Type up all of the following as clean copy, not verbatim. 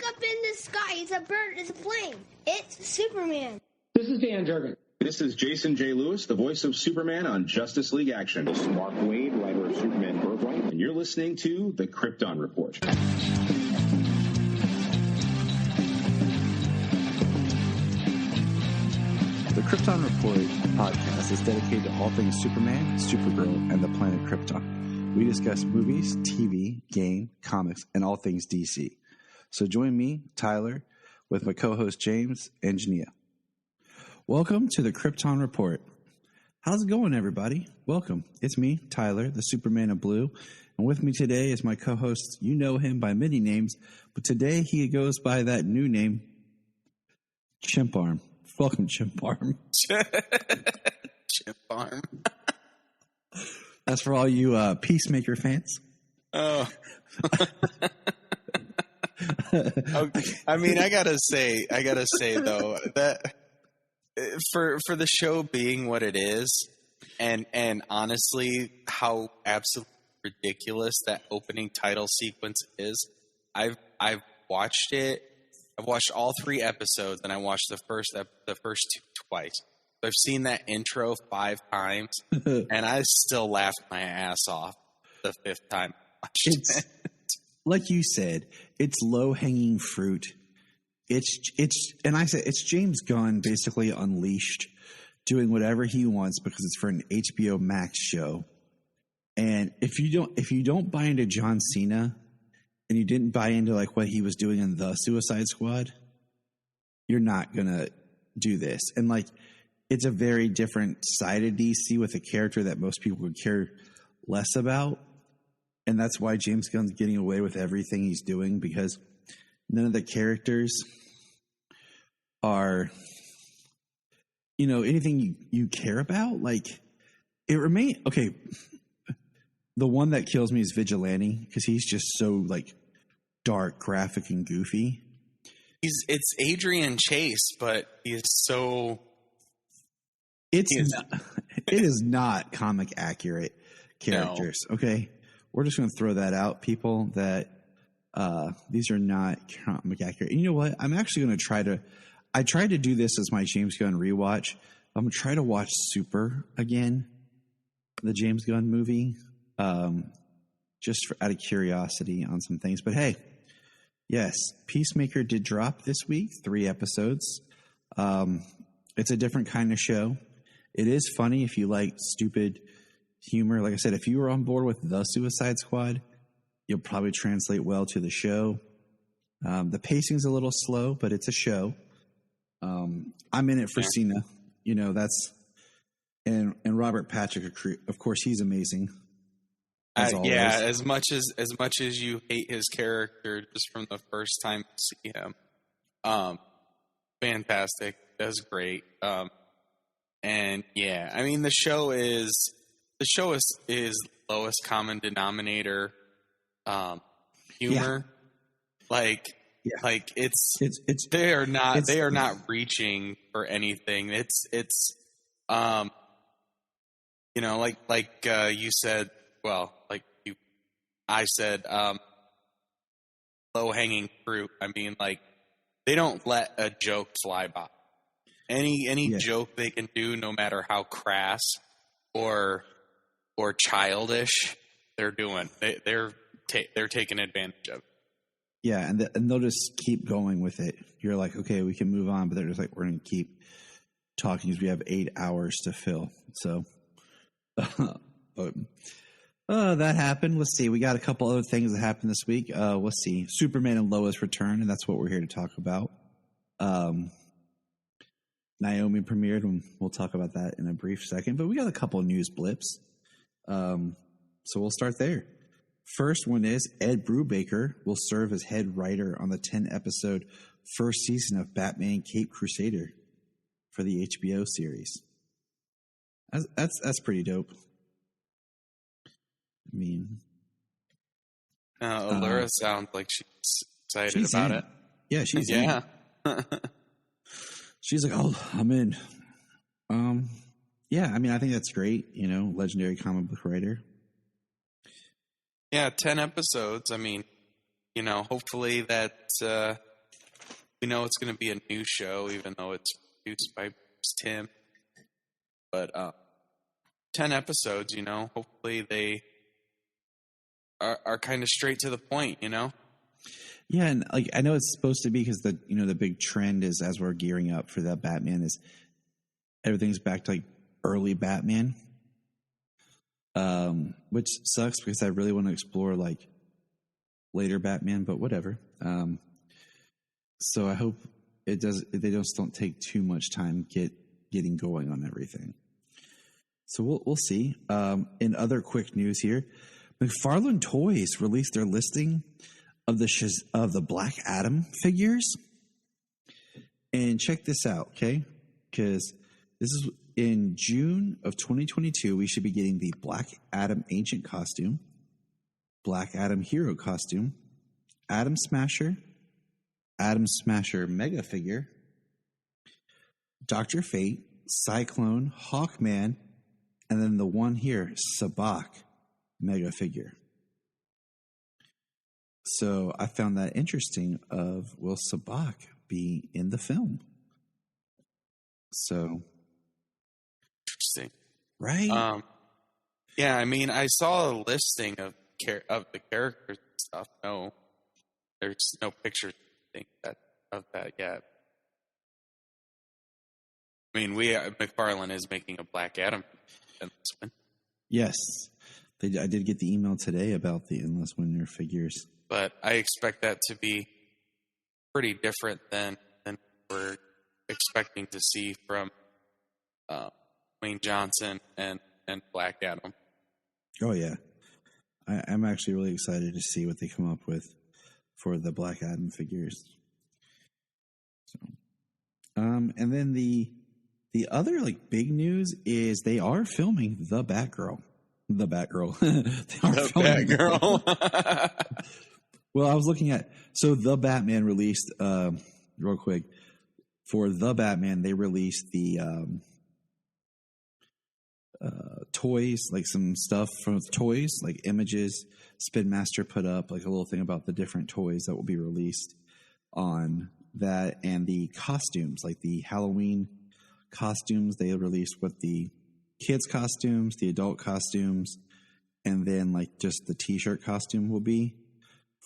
look up in the sky. It's a bird. It's a plane. It's Superman. This is Dan Jurgen. This is Jason J. Lewis, the voice of Superman on Justice League Action. This is Mark Wade, writer of Superman Birthright. And you're listening to the Krypton Report. The Krypton Report podcast is dedicated to all things Superman, Supergirl, and the planet Krypton. We discuss movies, TV, game, comics, and all things DC. So join me, Tyler, with my co-host James and Jania. Welcome to the Krypton Report. How's it going, everybody? Welcome. It's me, Tyler, the Superman of Blue, and with me today is my co-host. You know him by many names, but today he goes by that new name, Chimp Arm. Welcome, Chimp Arm. Chimp Arm. That's for all you Peacemaker fans. Oh. Okay. I mean, I gotta say though that for the show being what it is, and honestly, how absolutely ridiculous that opening title sequence is. I've watched it. I've watched all 3 episodes, and I watched the first 2 twice. So I've seen that intro 5 times, and I still laughed my ass off the 5th time I watched it. Like you said, it's low-hanging fruit. And I said it's James Gunn basically unleashed, doing whatever he wants because it's for an HBO Max show. And if you don't buy into John Cena, and you didn't buy into like what he was doing in the Suicide Squad, you're not gonna do this. And like, it's a very different side of DC with a character that most people would care less about. And that's why James Gunn's getting away with everything he's doing, because none of the characters are, anything you care about. Like, it remains okay. The one that kills me is Vigilante, because he's just so like dark, graphic, and goofy. It's Adrian Chase, but he's so. It is not comic accurate characters. No. Okay, we're just going to throw that out, people. That these are not comic accurate. And you know what? I'm actually going to try to. I tried to do this as my James Gunn rewatch. I'm going to try to watch Super again, the James Gunn movie. Just out of curiosity on some things. But hey, yes, Peacemaker did drop this week, 3 episodes. It's a different kind of show. It is funny if you like stupid humor. Like I said, if you were on board with the Suicide Squad, you'll probably translate well to the show. The pacing's a little slow, but it's a show. I'm in it for Cena. That's and Robert Patrick, of course, he's amazing. As much as you hate his character just from the first time you see him, fantastic. That's great. And yeah, I mean the show is lowest common denominator, humor. Like it's they are not reaching for anything. It's you said. Well, I said, low-hanging fruit. I mean, they don't let a joke fly by. Any joke they can do, no matter how crass or childish, they're doing. They're taking advantage of it. Yeah, and they'll just keep going with it. You're like, okay, we can move on, but they're just like, we're going to keep talking because we have 8 hours to fill. So, but. That happened. Let's see. We got a couple other things that happened this week. Let's see. Superman and Lois return, and that's what we're here to talk about. Naomi premiered, and we'll talk about that in a brief second. But we got a couple of news blips. So we'll start there. First one is Ed Brubaker will serve as head writer on the 10-episode first season of Batman Caped Crusader for the HBO series. That's pretty dope. I mean, Allura sounds like she's excited about it. Yeah, she's in. She's like, oh, I'm in. Yeah, I mean, I think that's great. Legendary comic book writer. Yeah, 10 episodes. I mean, hopefully that we know it's going to be a new show, even though it's produced by Tim. But 10 episodes, hopefully they are kind of straight to the point, Yeah, and I know it's supposed to be because the big trend is, as we're gearing up for that Batman, is everything's back to early Batman, which sucks because I really want to explore later Batman, but whatever. So I hope they just don't take too much time getting going on everything. So we'll see. In other quick news here, McFarlane Toys released their listing of the Black Adam figures. And check this out, okay? Because this is in June of 2022. We should be getting the Black Adam Ancient costume, Black Adam Hero costume, Atom Smasher Mega figure, Dr. Fate, Cyclone, Hawkman, and then the one here, Sabak Mega figure. So I found that interesting will Sabak be in the film? So interesting. Right? Yeah, I mean, I saw a listing of the characters and stuff. No, there's no pictures of that yet. I mean, McFarlane is making a Black Adam in this one. Yes. I did get the email today about the Endless Winter figures. But I expect that to be pretty different than we're expecting to see from Wayne Johnson and Black Adam. Oh, yeah. I'm actually really excited to see what they come up with for the Black Adam figures. So, and then the other big news is they are filming The Batgirl. They are filming Batgirl. Well, I was looking at The Batman released real quick for The Batman. They released the toys, some stuff from toys, images. Spin Master put up a little thing about the different toys that will be released on that, and the costumes, the Halloween costumes. They released what the kids' costumes, the adult costumes, and then just the T-shirt costume will be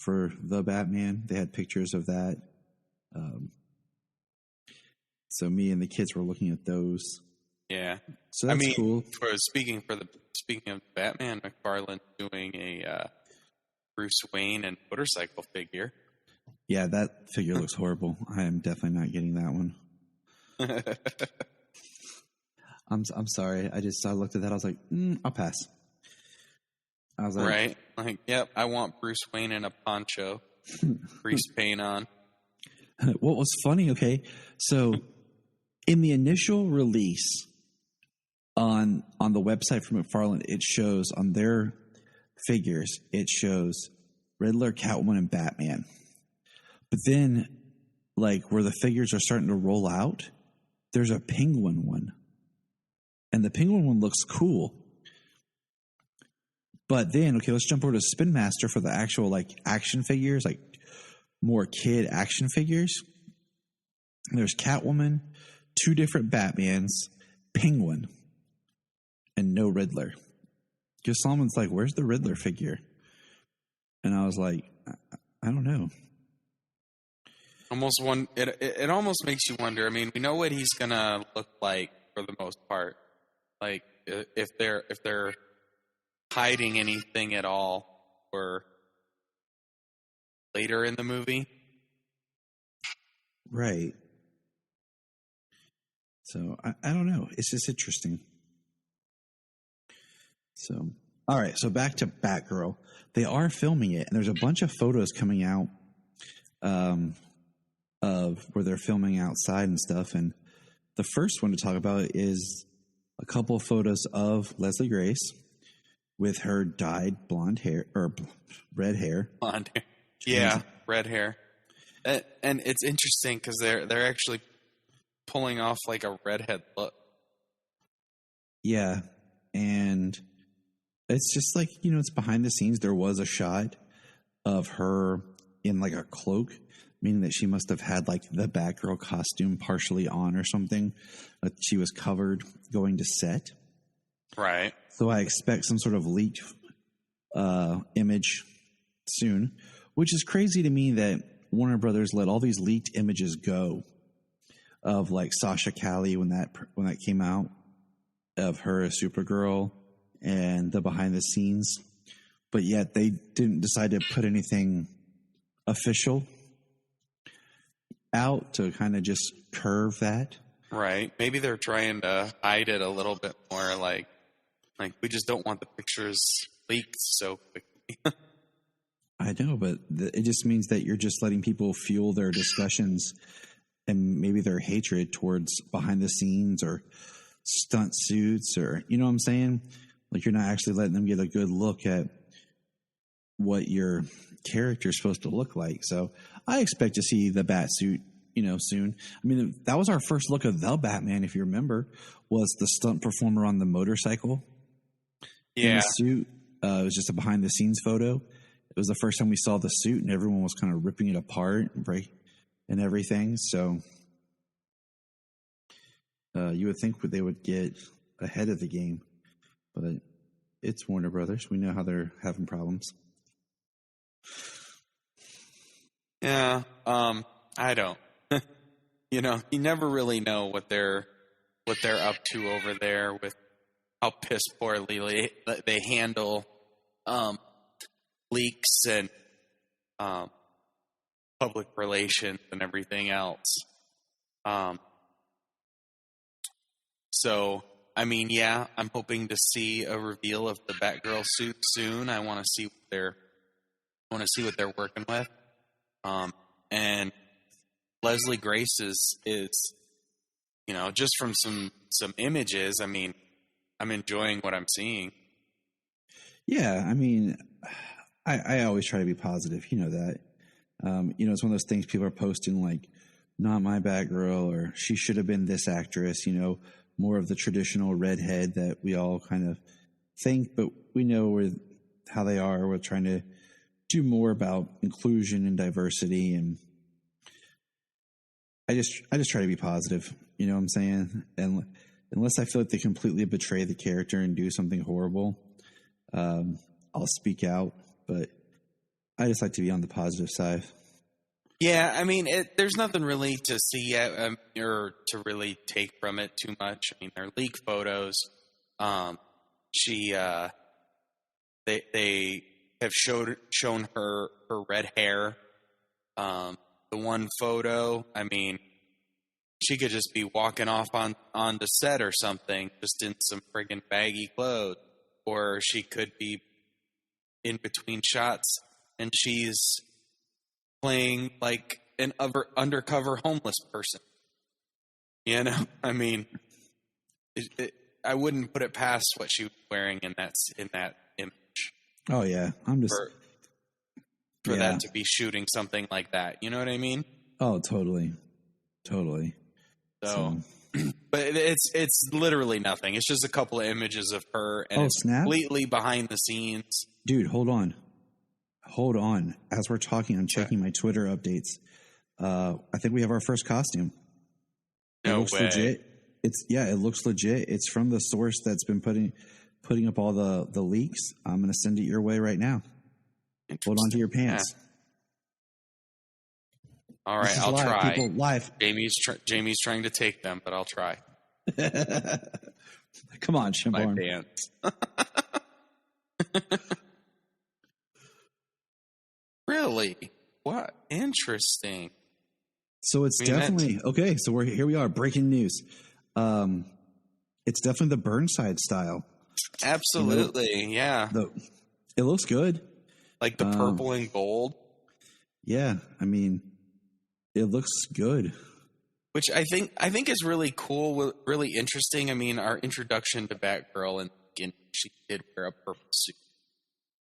for The Batman. They had pictures of that. So me and the kids were looking at those. Yeah. So that's cool. Speaking of Batman, McFarlane doing a Bruce Wayne and motorcycle figure. Yeah, that figure looks horrible. I am definitely not getting that one. I'm sorry. I looked at that. I was like, I'll pass. I was like, right? Yep, I want Bruce Wayne in a poncho, grease paint on. What was funny? Okay, so in the initial release on the website for McFarlane, it shows on their figures, it shows Riddler, Catwoman, and Batman. But then, where the figures are starting to roll out, there's a Penguin one. And the Penguin one looks cool. But then, okay, let's jump over to Spin Master for the actual, action figures, more kid action figures. And there's Catwoman, 2 different Batmans, Penguin, and no Riddler. Because someone's like, where's the Riddler figure? And I was like, I don't know. It almost makes you wonder. I mean, we know what he's gonna look like for the most part. If they're hiding anything at all or later in the movie. Right. So I don't know. It's just interesting. So, all right. So back to Batgirl. They are filming it, and there's a bunch of photos coming out of where they're filming outside and stuff. And the first one to talk about is a couple of photos of Leslie Grace with her dyed blonde hair or red hair. Blonde hair. Yeah, red hair. And it's interesting because they're actually pulling off a redhead look. Yeah, and it's just it's behind the scenes. There was a shot of her in a cloak, meaning that she must have had like the Batgirl costume partially on or something. But she was covered going to set. Right. So I expect some sort of leaked image soon, which is crazy to me that Warner Brothers let all these leaked images go of like Sasha Calle when that came out, of her as Supergirl and the behind the scenes, but yet they didn't decide to put anything official out to kind of just curve that. Right. Maybe they're trying to hide it a little bit more, like we just don't want the pictures leaked so quickly. I know, but it just means that you're just letting people fuel their discussions and maybe their hatred towards behind the scenes or stunt suits, or, you know what I'm saying? Like, you're not actually letting them get a good look at what your character is supposed to look like. So I expect to see the bat suit, soon. I mean, that was our first look of the Batman, if you remember, was the stunt performer on the motorcycle. Yeah. In the suit. It was just a behind the scenes photo. It was the first time we saw the suit, and everyone was kind of ripping it apart and everything. So you would think they would get ahead of the game, but it's Warner Brothers. We know how they're having problems. Yeah, I don't. You never really know what they're up to over there with how piss poorly they handle leaks and public relations and everything else. So, I mean, yeah, I'm hoping to see a reveal of the Batgirl suit soon. I want to see what they're working with. And Leslie Grace is just from some images. I mean, I'm enjoying what I'm seeing. Yeah, I mean, I always try to be positive. You know that. It's one of those things people are posting like, not my Batgirl, or she should have been this actress, more of the traditional redhead that we all kind of think, but we know how they are. We're trying to do more about inclusion and diversity, and I just try to be positive. You know what I'm saying? And unless I feel like they completely betray the character and do something horrible, I'll speak out. But I just like to be on the positive side. Yeah, I mean, there's nothing really to see yet, or to really take from it too much. I mean, they're leaked photos. They have shown her red hair. The one photo, I mean, she could just be walking off on the set or something, just in some friggin' baggy clothes, or she could be in between shots and she's playing like an undercover homeless person. I mean, I wouldn't put it past what she was wearing in that image. Oh yeah, I'm just for that to be shooting something like that. You know what I mean? Oh, totally. So but it's literally nothing. It's just a couple of images of her, and it's completely behind the scenes. Dude, hold on. As we're talking, I'm checking my Twitter updates. I think we have our first costume. No looks way. Legit. It looks legit. It's from the source that's been putting up all the leaks. I'm going to send it your way right now. Hold on to your pants. Yeah. All right, I'll try. People, live. Jamie's trying to take them, but I'll try. Come on, Shimborn. My pants. Really? What? Interesting. So it's definitely okay. So here we are. Breaking news. It's definitely the Burnside style. Absolutely, yeah. It looks good. Like the purple and gold. Yeah, I mean, it looks good. Which I think is really cool, really interesting. I mean, our introduction to Batgirl, and she did wear a purple suit.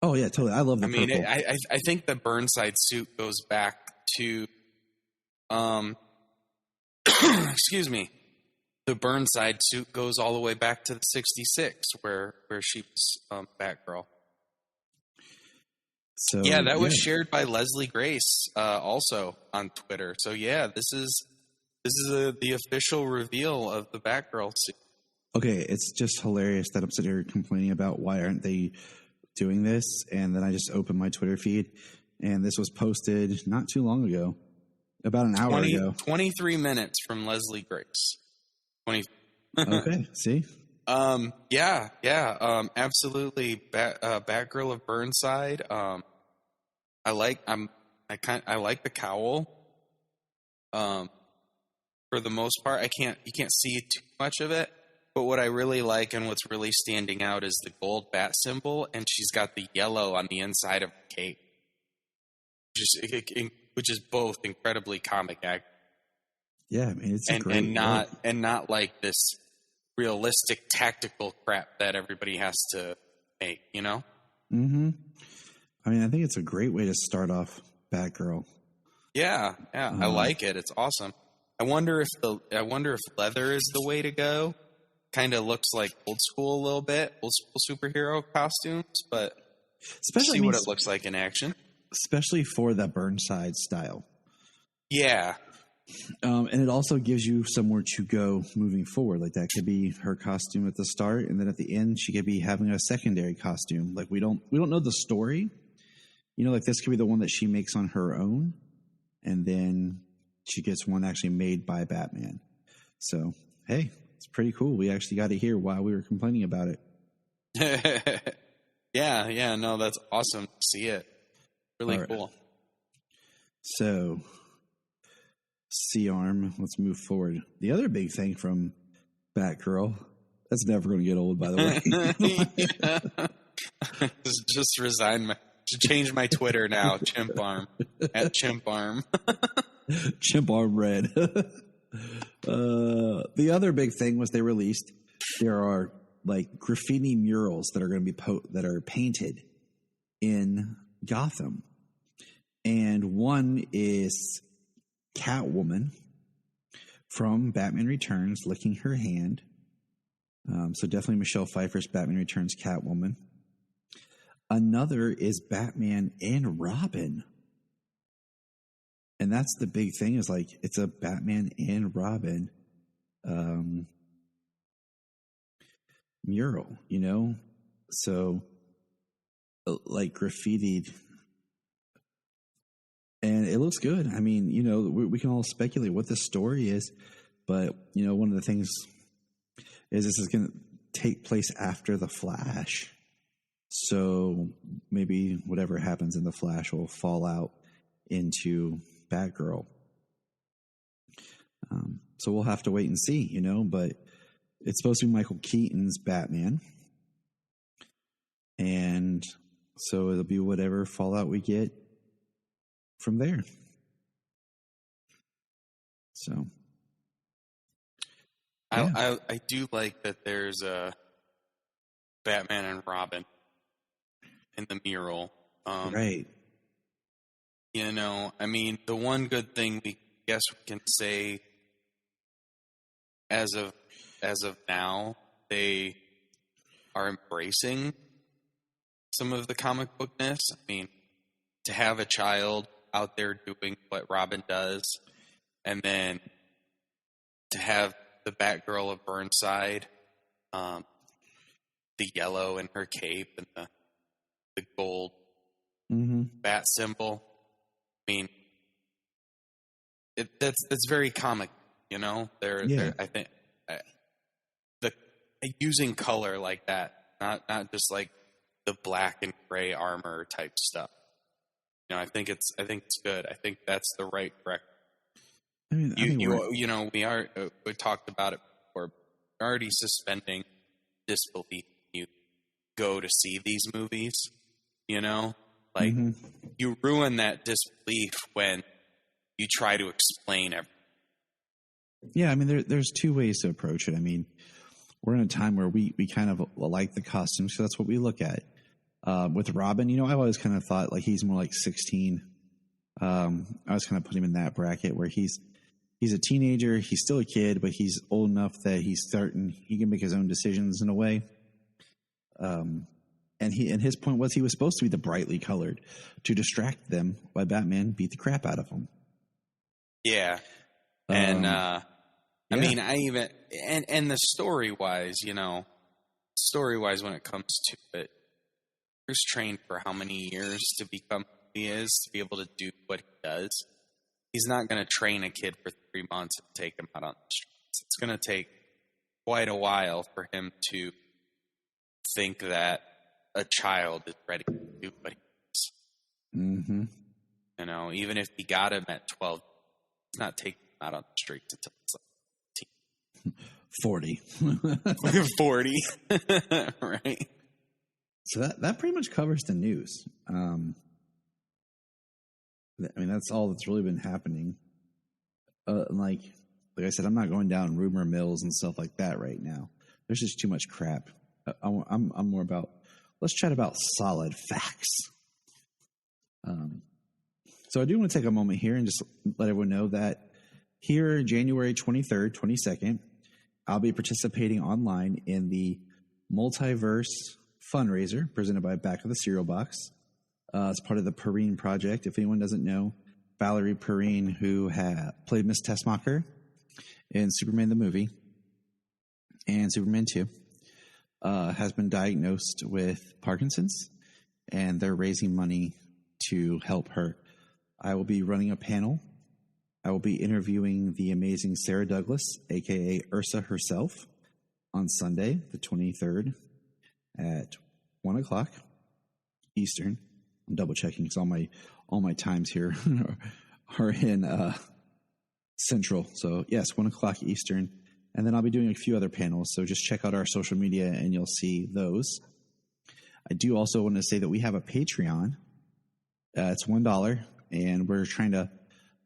Oh yeah, totally. I love the purple. I mean, I think the Burnside suit goes back to, excuse me, the Burnside suit goes all the way back to the '66, where she was Batgirl. So yeah, that was shared by Leslie Grace also on Twitter. So yeah, this is the official reveal of the Batgirl scene. Okay, it's just hilarious that I'm sitting here complaining about why aren't they doing this, and then I just opened my Twitter feed, and this was posted not too long ago, about an hour ago. 23 minutes from Leslie Grace. 20. Okay, see? Yeah, absolutely. Batgirl of Burnside. I like the cowl. For the most part, you can't see too much of it, but what I really like and what's really standing out is the gold bat symbol, and she's got the yellow on the inside of her cape, which is both incredibly comic accurate. Yeah, I mean, it's a great look. And not like this realistic tactical crap that everybody has to make, you know? Mm-hmm. I mean, I think it's a great way to start off Batgirl. Yeah, I like it. It's awesome. I wonder if leather is the way to go. Kind of looks like old school a little bit, old school superhero costumes, but see what it looks like in action. Especially for the Burnside style. Yeah. And it also gives you somewhere to go moving forward. Like that could be her costume at the start, and then at the end she could be having a secondary costume. Like we don't know the story. You know, like this could be the one that she makes on her own, and then she gets one actually made by Batman. So, hey, it's pretty cool. We actually got to hear why we were complaining about it. Yeah, no, that's awesome to see it. Really cool. So, C-Arm, let's move forward. The other big thing from Batgirl, that's never going to get old, by the way. Just change my Twitter now, Chimp Arm, at Chimp Arm. Chimp Arm Red. The other big thing was there are like graffiti murals that are going to be that are painted in Gotham, and one is Catwoman from Batman Returns licking her hand. So definitely Michelle Pfeiffer's Batman Returns Catwoman. Another is Batman and Robin. And that's the big thing, is like it's a Batman and Robin mural, you know? So like graffitied. And it looks good. I mean, you know, we can all speculate what the story is, but, you know, one of the things is this is going to take place after The Flash. So maybe whatever happens in The Flash will fall out into Batgirl. So we'll have to wait and see, you know, but it's supposed to be Michael Keaton's Batman. And so it'll be whatever fallout we get from there. So yeah. I do like that there's a Batman and Robin in the mural. Right. You know, I mean, the one good thing we can say as of now, they are embracing some of the comic bookness. I mean, to have a child out there doing what Robin does, and then to have the Batgirl of Burnside, the yellow in her cape and the gold bat symbol. I mean, that's very comic, you know. I think using color like that, not just like the black and gray armor type stuff. You know, I think it's good. I think that's the right direction. I mean, we talked about it before. We're already suspending disbelief when you go to see these movies. You know, like you ruin that disbelief when you try to explain everything. Yeah, I mean, there's two ways to approach it. I mean, we're in a time where we kind of like the costumes, so that's what we look at. With Robin, you know, I've always kind of thought like he's more like 16. I was kind of put him in that bracket where he's a teenager, he's still a kid, but he's old enough that he can make his own decisions in a way. And And his point was he was supposed to be the brightly colored to distract them while Batman beat the crap out of him. Yeah. And, I mean, and the story-wise, story-wise when it comes to it, Bruce trained for how many years to become who he is, to be able to do what he does. He's not going to train a kid for 3 months and take him out on the streets. It's going to take quite a while for him to think that a child is ready to do what he does. Mm-hmm. Even if he got him at 12, he's not taking him out on the streets until he's like 40. 40. Right. So that pretty much covers the news. I mean, that's all that's really been happening. Like I said, I'm not going down rumor mills and stuff like that right now. There's just too much crap. I'm more about, let's chat about solid facts. So I do want to take a moment here and just let everyone know that here, January 23rd, 22nd, I'll be participating online in the Multiverse fundraiser presented by Back of the Cereal Box. It's part of the Perrine Project. If anyone doesn't know, Valerie Perrine, who played Miss Tessmacher in Superman the movie and Superman 2, has been diagnosed with Parkinson's, and they're raising money to help her. I will be running a panel. I will be interviewing the amazing Sarah Douglas, a.k.a. Ursa herself, on Sunday, the 23rd, at 1 o'clock Eastern. I'm double checking because all my times here are in Central. So yes, 1 o'clock Eastern. And then I'll be doing a few other panels. So just check out our social media and you'll see those. I do also want to say that we have a Patreon. It's $1, and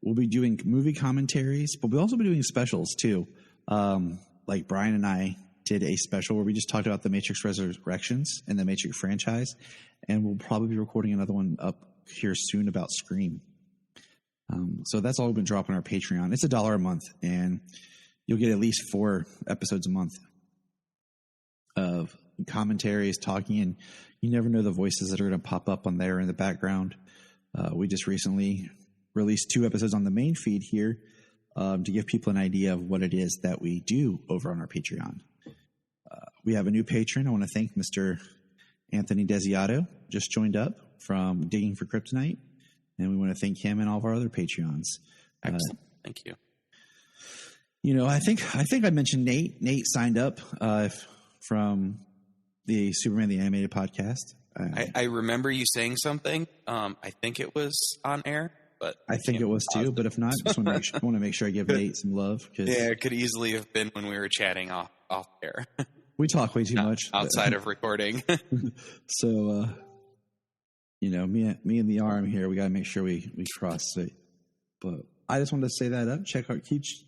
we'll be doing movie commentaries, but we'll also be doing specials too. Like Brian and I did a special where we just talked about the Matrix Resurrections and the Matrix franchise, and we'll probably be recording another one up here soon about Scream. So that's all we've been dropping on our Patreon. It's $1 a month, and you'll get at least 4 episodes a month of commentaries, talking, and you never know the voices that are going to pop up on there in the background. We just recently released 2 episodes on the main feed here to give people an idea of what it is that we do over on our Patreon. We have a new patron. I want to thank Mr. Anthony Desiato, just joined up from Digging for Kryptonite, and we want to thank him and all of our other Patreons. Excellent. Thank you. I think I mentioned Nate. Nate signed up from the Superman the Animated podcast. I remember you saying something. I think it was on air, but I think it was too. But if not, I just want to make sure I give Nate some love. Yeah, it could easily have been when we were chatting off air. We talk way too much outside of recording. So, me and the arm here, we got to make sure we cross it. But I just wanted to say that up. Check out,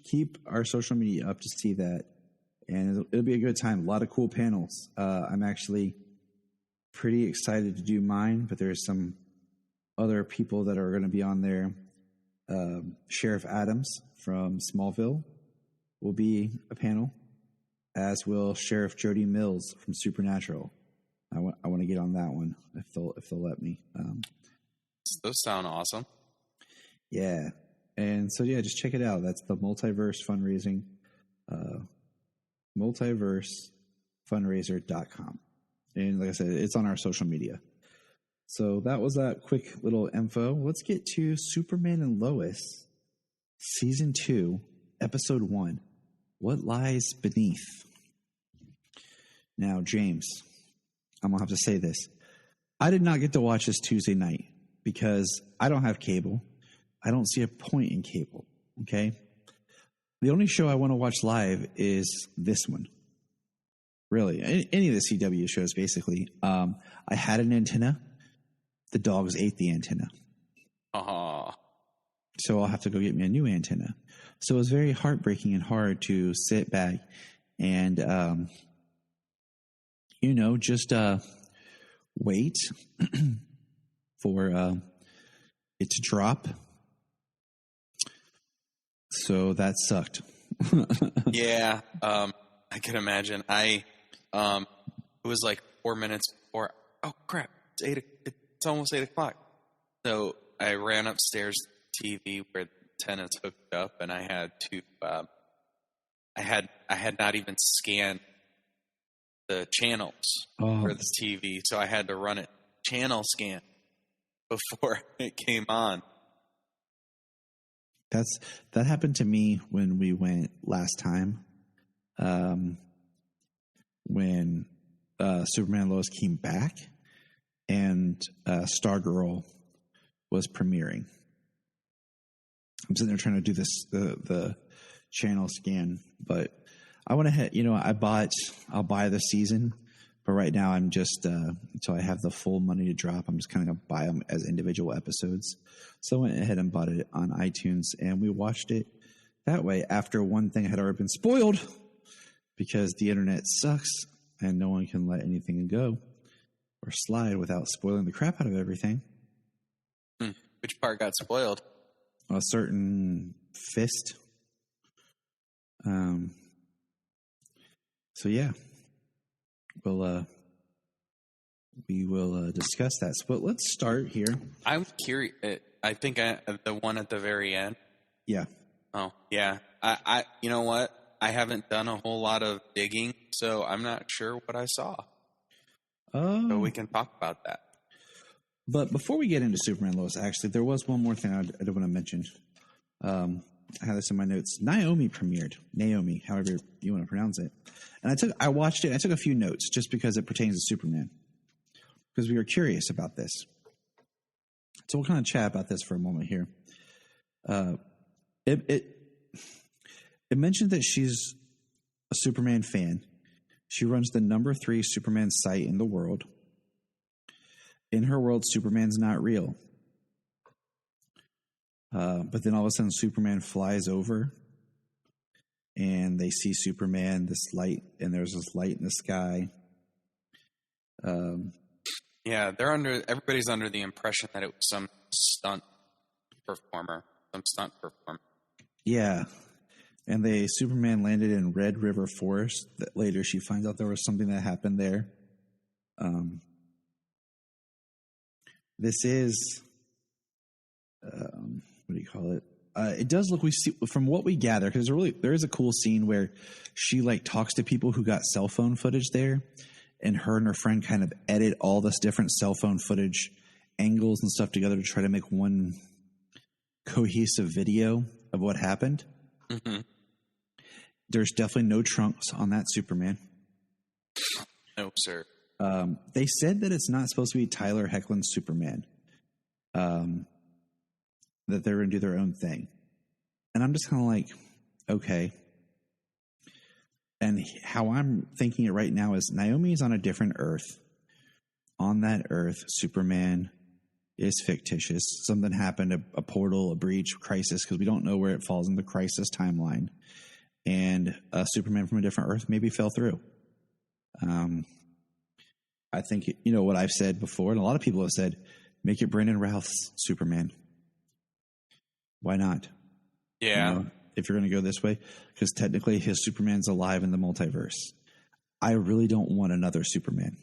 keep our social media up to see that, and it'll be a good time. A lot of cool panels. I'm actually pretty excited to do mine, but there's some other people that are going to be on there. Sheriff Adams from Smallville will be a panel, as will Sheriff Jody Mills from Supernatural. I want to get on that one if they'll let me. Those sound awesome. Yeah. And so, just check it out. That's the Multiverse Fundraising, multiversefundraiser.com. And like I said, it's on our social media. So that was that quick little info. Let's get to Superman and Lois, Season 2, Episode 1, What Lies Beneath. Now, James, I'm going to have to say this. I did not get to watch this Tuesday night because I don't have cable. I don't see a point in cable, okay? The only show I want to watch live is this one. Really, any of the CW shows, basically. I had an antenna. The dogs ate the antenna. So I'll have to go get me a new antenna. So it was very heartbreaking and hard to sit back and, just wait for it to drop. So that sucked. Yeah, I can imagine. It was like 4 minutes before oh crap, it's almost 8:00. So I ran upstairs to the TV where the antenna's hooked up, and I had to, I had not even scanned the channels for the TV, so I had to run it channel scan before it came on. That happened to me when we went last time. When Superman and Lois came back and Stargirl was premiering. I'm sitting there trying to do the channel scan, but I went ahead, I'll buy the season, but right now I'm just, until I have the full money to drop, I'm just kind of going to buy them as individual episodes. So I went ahead and bought it on iTunes, and we watched it that way after one thing had already been spoiled, because the internet sucks and no one can let anything go or slide without spoiling the crap out of everything. Which part got spoiled? A certain fist. So yeah, we will discuss that. So, but let's start here. I'm curious. I think the one at the very end. Yeah. Oh yeah. I you know what? I haven't done a whole lot of digging, so I'm not sure what I saw. So we can talk about that. But before we get into Superman Lois, actually, there was one more thing I did want to mention. I had this in my notes. Naomi premiered. Naomi, however you want to pronounce it. And I watched it. I took a few notes just because it pertains to Superman, because we were curious about this. So we'll kind of chat about this for a moment here. It mentioned that she's a Superman fan. She runs the number 3 Superman site in the world. In her world, Superman's not real. But then all of a sudden, Superman flies over, and they see Superman, this light, and there's this light in the sky. Yeah, everybody's under the impression that it was some stunt performer. Yeah. And Superman landed in Red River Forest. That later she finds out there was something that happened there. This is, what do you call it? It does look, we see from what we gather, because there is a cool scene where she talks to people who got cell phone footage there, and her friend kind of edit all this different cell phone footage angles and stuff together to try to make one cohesive video of what happened. Mm-hmm. There's definitely no trunks on that Superman. No, sir. They said that it's not supposed to be Tyler Hoechlin's Superman. That they're going to do their own thing. And I'm just kind of like, okay. And how I'm thinking it right now is Naomi's on a different Earth. On that Earth, Superman is fictitious. Something happened, a portal, a breach, crisis, because we don't know where it falls in the crisis timeline. And Superman from a different Earth maybe fell through. I think, what I've said before, and a lot of people have said, make it Brandon Routh's Superman. Why not? Yeah. If you're going to go this way, because technically his Superman's alive in the multiverse. I really don't want another Superman.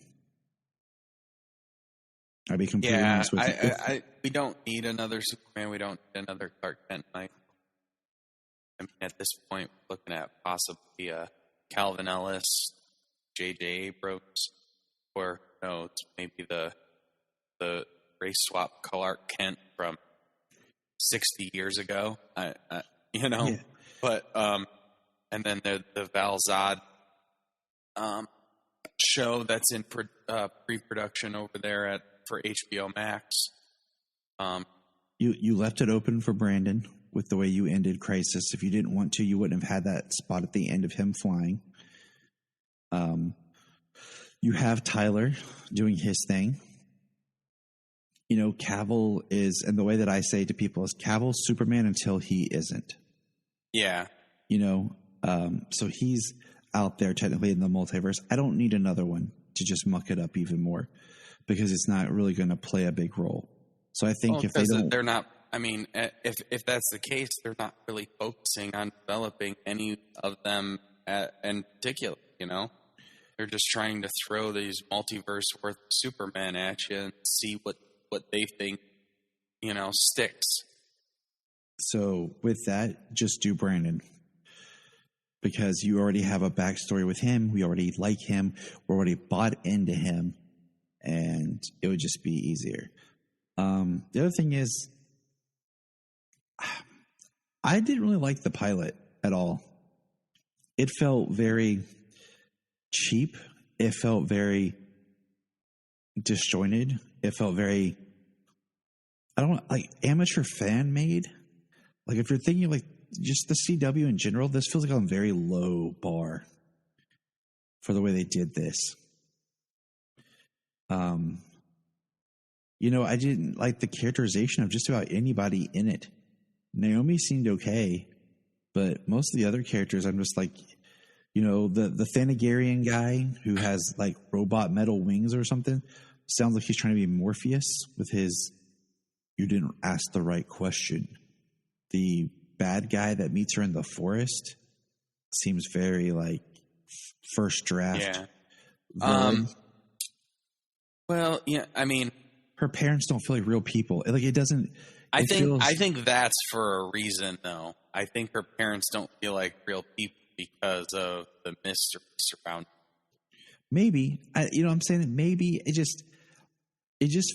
I'll be completely honest with you. We don't need another Superman. We don't need another Clark Kent Knight. I mean, at this point, we're looking at possibly Calvin Ellis, J.J. Abrams, or no, it's maybe the race swap Clark Kent from 60 years ago. Yeah. But and then the Val Zod show that's in pre-production over there for HBO Max. You left it open for Brandon with the way you ended Crisis. If you didn't want to, you wouldn't have had that spot at the end of him flying. You have Tyler doing his thing. Cavill is, and the way that I say to people is Cavill's Superman until he isn't. Yeah. So he's out there technically in the multiverse. I don't need another one to just muck it up even more, because it's not really going to play a big role. So I think if they're not, I mean, if that's the case, they're not really focusing on developing any of them in particular, They're just trying to throw these multiverse worth of Superman at you and see what they think, sticks. So with that, just do Brandon. Because you already have a backstory with him. We already like him. We're already bought into him. And it would just be easier. The other thing is, I didn't really like the pilot at all. It felt very cheap. It felt very disjointed. It felt very, amateur fan made. Like, if you're thinking like just the CW in general, this feels like a very low bar for the way they did this. I didn't like the characterization of just about anybody in it. Naomi seemed okay, but most of the other characters, I'm just like, the Thanagarian guy who has like robot metal wings or something, sounds like he's trying to be Morpheus with his, you didn't ask the right question. The bad guy that meets her in the forest seems very like first draft. Yeah. Well, yeah, I mean, her parents don't feel like real people. Like, it doesn't. I think that's for a reason, though. I think her parents don't feel like real people because of the mystery surrounding. Maybe I'm saying maybe it just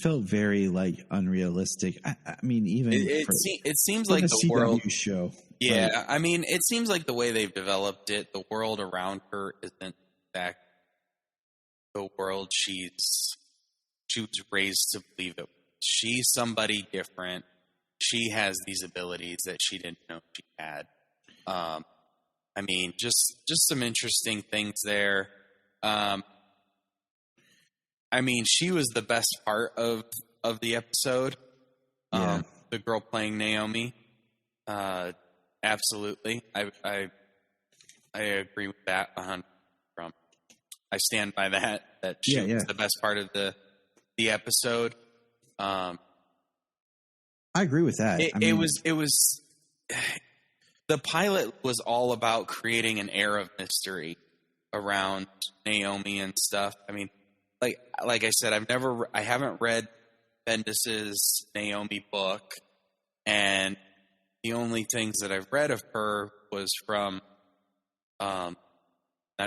felt very like unrealistic. I mean, even it seems like the world show. Yeah, like, I mean, it seems like the way they've developed it, the world around her isn't that the world she was raised to believe it. She's somebody different. She has these abilities that she didn't know she had. I mean, just some interesting things there. I mean, she was the best part of the episode. Yeah. The girl playing Naomi. Absolutely. I agree with that 100%. I stand by that she was the best part of the episode. I agree with that. It was the pilot was all about creating an air of mystery around Naomi and stuff. I mean, like I said, I haven't read Bendis's Naomi book, and the only things that I've read of her was from, not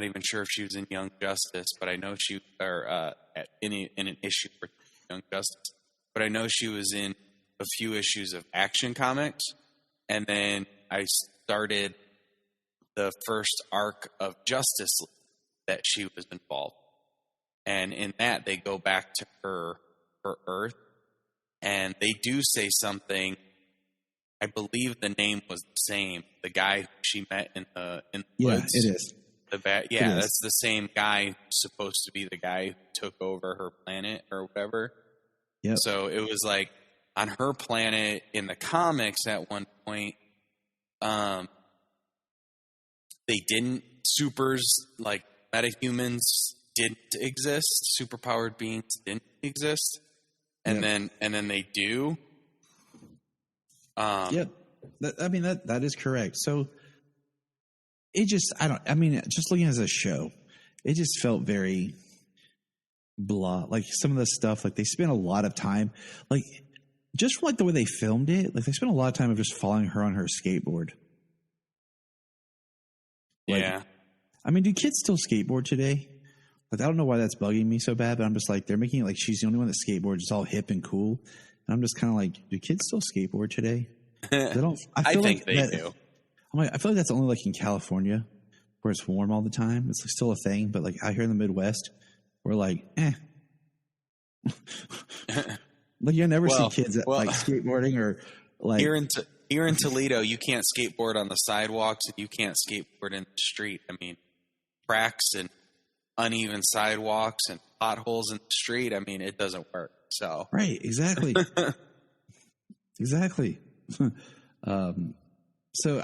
even sure if she was in Young Justice, but I know she, or in an issue for Young Justice, but I know she was in a few issues of Action Comics, and then I started the first arc of Justice League that she was involved. And in that, they go back to her Earth, and they do say something. I believe the name was the same. The guy who she met in the woods. Yeah, it is. That's the same guy who's supposed to be the guy who took over her planet or whatever. Yep. So it was like on her planet in the comics at one point, they didn't like metahumans didn't exist, superpowered beings didn't exist, and then they do. Yep. That is correct. So it just, just looking at a show, it just felt very blah. Like some of the stuff, like they spent a lot of time, like just from like the way they filmed it, like they spent a lot of time of just following her on her skateboard. Like, yeah. I mean, do kids still skateboard today? Like, I don't know why that's bugging me so bad, but I'm just like, they're making it like she's the only one that skateboards. It's all hip and cool. And I'm just kind of like, do kids still skateboard today? They don't. I think they do. I'm like, I feel like that's only like in California where it's warm all the time. It's like still a thing. But like out here in the Midwest, we're like, like you never see kids like skateboarding or like here in Toledo, you can't skateboard on the sidewalks and you can't skateboard in the street. I mean, cracks and uneven sidewalks and potholes in the street. I mean, it doesn't work. So right, exactly, exactly. So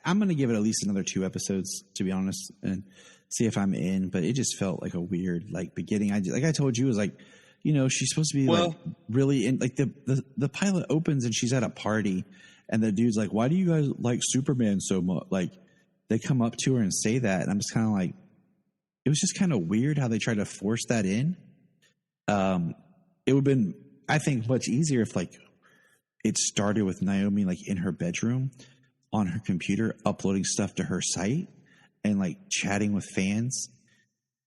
I'm going to give it at least another 2 episodes, to be honest, and see if I'm in. But it just felt like a weird like beginning. Like I told you, it was like, she's supposed to be like really in. Like the pilot opens and she's at a party, and the dude's like, "Why do you guys like Superman so much?" Like they come up to her and say that, and I'm just kind of like, it was just kind of weird how they tried to force that in. It would have been, I think, much easier if like it started with Naomi like in her bedroom on her computer uploading stuff to her site and like chatting with fans,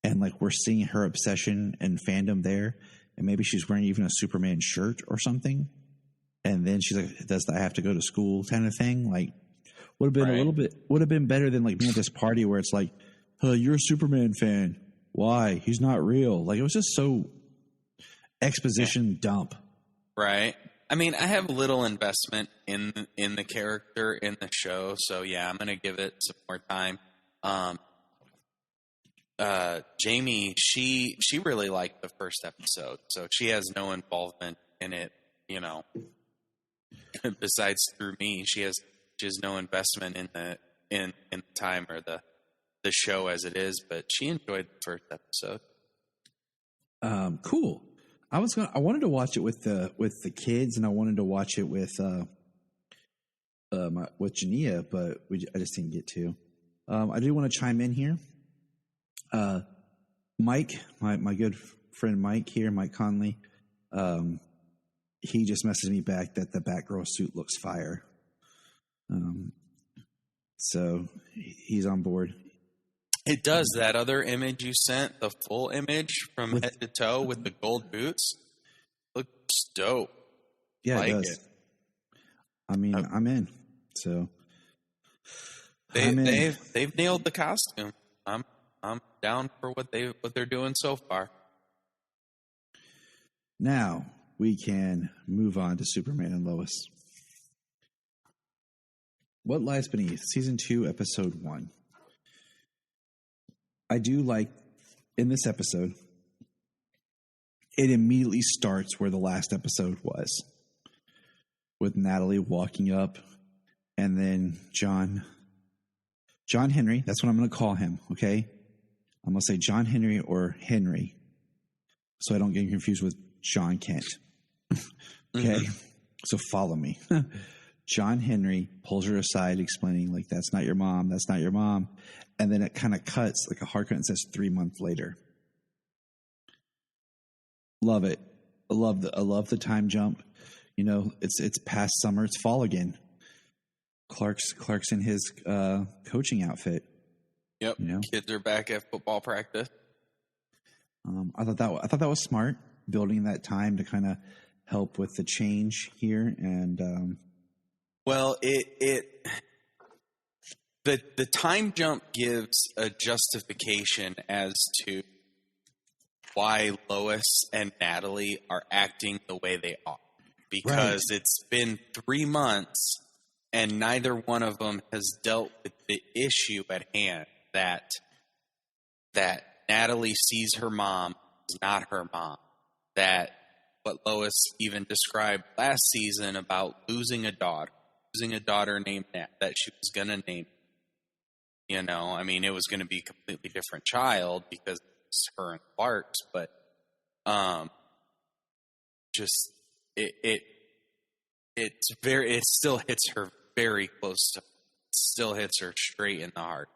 and like we're seeing her obsession and fandom there, and maybe she's wearing even a Superman shirt or something, and then she's like, does I have to go to school kind of thing? Like would have been a little bit, would have been better than like being at this party where it's like, you're a Superman fan, why? He's not real. Like it was just so exposition dump. Right. I mean, I have little investment in the character in the show, so yeah, I'm going to give it some more time. Jamie, she really liked the first episode, so she has no involvement in it, you know. Besides through me, she has no investment in the time or the show as it is, but she enjoyed the first episode. Cool. I wanted to watch it with the kids, and I wanted to watch it with Jania, but I just didn't get to. I do want to chime in here. Mike, my good friend Mike here, Mike Conley, he just messaged me back that the Batgirl suit looks fire. So he's on board. It does. That other image you sent, the full image from head to toe with the gold boots, looks dope. Yeah, like it does. I mean, I'm in. So they've nailed the costume. I'm down for what they're doing so far. Now we can move on to Superman and Lois. What Lies Beneath, Season 2, Episode 1. I do like, in this episode, it immediately starts where the last episode was, with Natalie walking up, and then John Henry, that's what I'm going to call him, okay? I'm going to say John Henry or Henry, so I don't get confused with John Kent. Okay? So follow me. John Henry pulls her aside, explaining, like, that's not your mom, that's not your mom. And then it kind of cuts, like a hard cut, and says 3 months later. Love it. I love the time jump. You know, it's past summer, it's fall again. Clark's in his coaching outfit. Yep. You know? Kids are back at football practice. I thought that was smart, building that time to kind of help with the change here. And well, the time jump gives a justification as to why Lois and Natalie are acting the way they are, because It's been 3 months and neither one of them has dealt with the issue at hand that Natalie sees her mom is not her mom, that what Lois even described last season about losing a daughter named Nat, that she was going to name. You know, I mean, it was going to be a completely different child because it's her and Clark's, but just it still hits her very close to, it still hits her straight in the heart.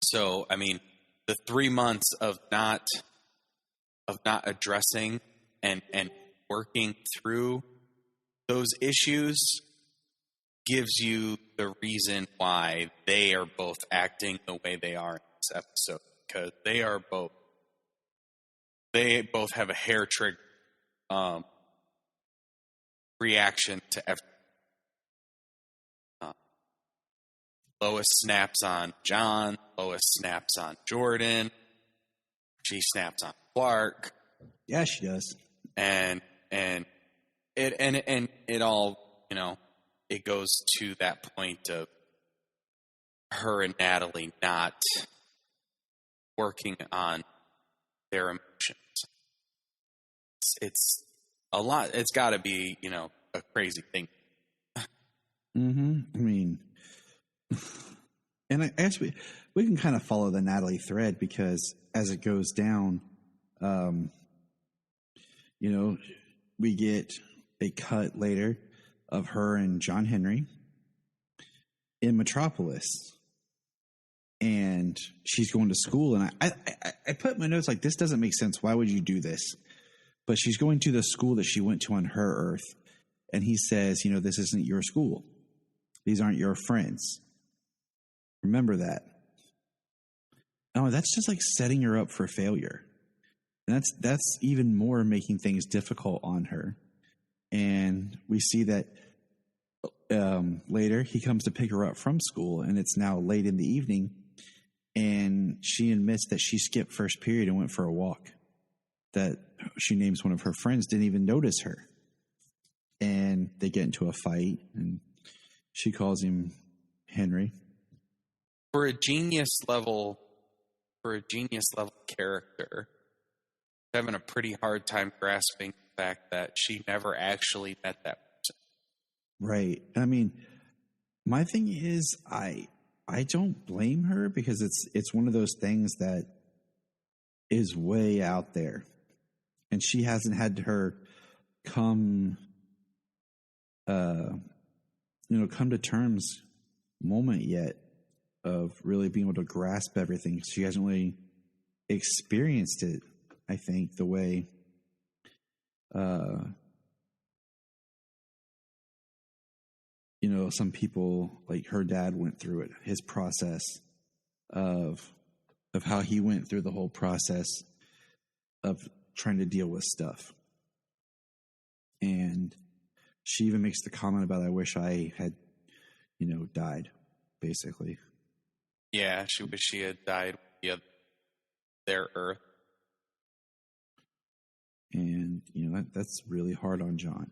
So I mean, the 3 months of not addressing and working through those issues gives you the reason why they are both acting the way they are in this episode, because they both have a hair trigger reaction to everything. Lois snaps on John. Lois snaps on Jordan. She snaps on Clark. Yeah, she does. And it all, you know, it goes to that point of her and Natalie not working on their emotions. It's a lot. It's got to be, you know, a crazy thing. Mm-hmm. I mean, and I guess we can kind of follow the Natalie thread, because as it goes down, you know, we get a cut later of her and John Henry in Metropolis. and she's going to school. And I put in my notes like, this doesn't make sense. Why would you do this? But she's going to the school that she went to on her Earth. And he says, you know, this isn't your school. These aren't your friends. Remember that. Oh, that's just like setting her up for failure. And that's even more making things difficult on her. And we see that later he comes to pick her up from school, and it's now late in the evening, and she admits that she skipped first period and went for a walk. That she names one of her friends didn't even notice her. And they get into a fight, and she calls him Henry. For a genius level character, having a pretty hard time grasping the fact that she never actually met that person. Right. I mean, my thing is I don't blame her, because it's one of those things that is way out there. And she hasn't had her come to terms moment yet of really being able to grasp everything. She hasn't really experienced it, I think, the way some people, like her dad, went through it, his process of how he went through the whole process of trying to deal with stuff. And she even makes the comment about, I wish I had, died, basically. Yeah, she wished she had died with their Earth. And, that's really hard on John.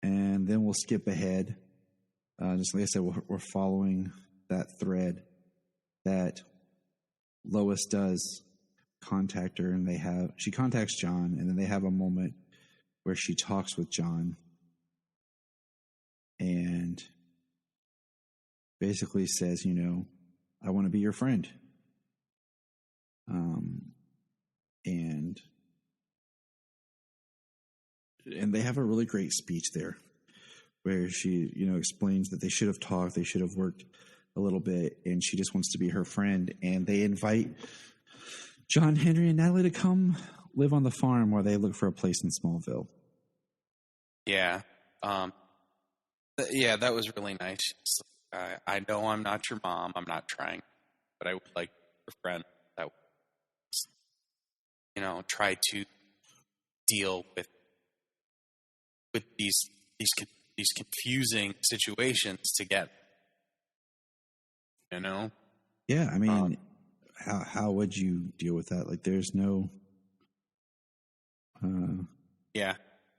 And then we'll skip ahead. Just like I said, we're following that thread that Lois does contact her, and she contacts John, and then they have a moment where she talks with John and basically says, I want to be your friend. And they have a really great speech there where she, explains that they should have talked, they should have worked a little bit, and she just wants to be her friend. And they invite John, Henry, and Natalie to come live on the farm while they look for a place in Smallville. Yeah. Yeah, that was really nice. I know I'm not your mom. I'm not trying, but I would like your friend that would, try to deal with these confusing situations together. Yeah, I mean, how would you deal with that? Like, there's no. Yeah,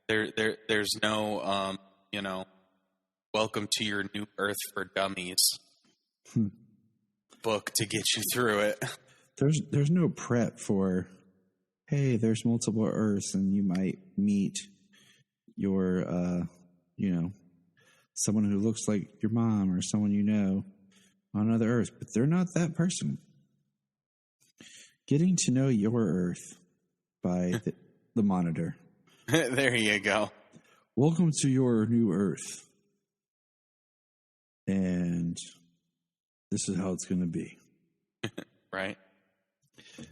there's no welcome to your new Earth for Dummies book to get you through it. There's no prep for, hey, there's multiple Earths and you might meet your someone who looks like your mom or someone on another Earth, but they're not that person. Getting to know your Earth by the Monitor. There you go. Welcome to your new Earth. And this is how it's going to be. Right.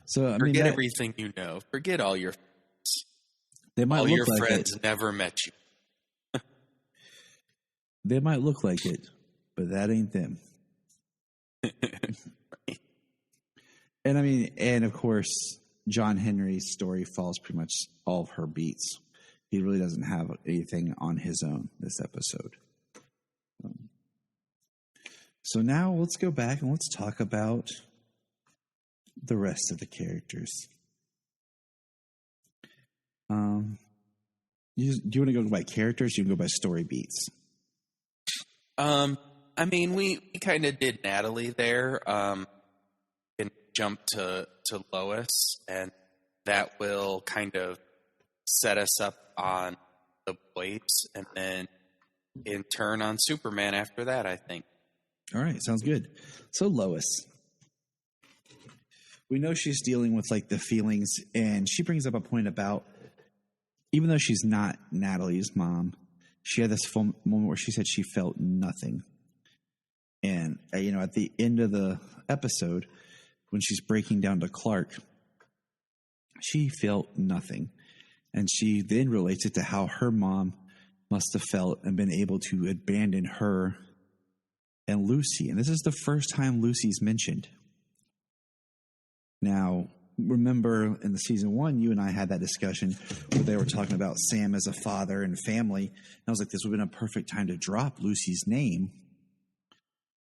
So forget everything you know. Forget all your friends. They might all look your like friends it. Never met you. They might look like it, but that ain't them. Right. And of course, John Henry's story follows pretty much all of her beats. He really doesn't have anything on his own this episode. So now let's go back and let's talk about the rest of the characters. Do you want to go by characters? Or you can go by story beats. We kind of did Natalie there. And jump to Lois, and that will kind of set us up on the boys, and then in turn on Superman after that, I think. All right, sounds good. So Lois, we know she's dealing with like the feelings, and she brings up a point about, even though she's not Natalie's mom, she had this full moment where she said she felt nothing. And, at the end of the episode, when she's breaking down to Clark, she felt nothing. And she then relates it to how her mom must have felt and been able to abandon her and Lucy. And this is the first time Lucy's mentioned. Now, remember in the season 1, you and I had that discussion where they were talking about Sam as a father and family. And I was like, this would have been a perfect time to drop Lucy's name.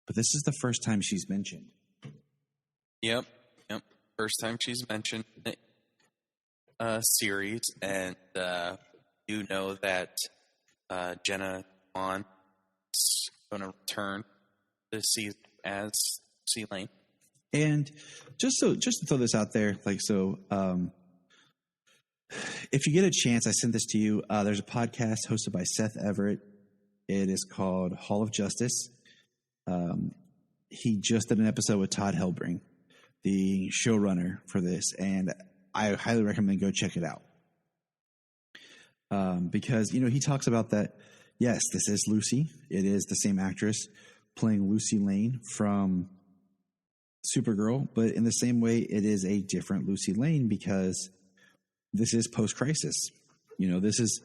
But this is the first time she's mentioned. Yep. First time she's mentioned in the series. And you know that Jenna Vaughn is going to return this season as Lucy Lane. And just to throw this out there, if you get a chance, I sent this to you. There's a podcast hosted by Seth Everett. It is called Hall of Justice. He just did an episode with Todd Helbring, the showrunner for this, and I highly recommend go check it out. Because, he talks about that, yes, this is Lucy. It is the same actress playing Lucy Lane from Supergirl, but in the same way, it is a different Lucy Lane because this is post-crisis. This is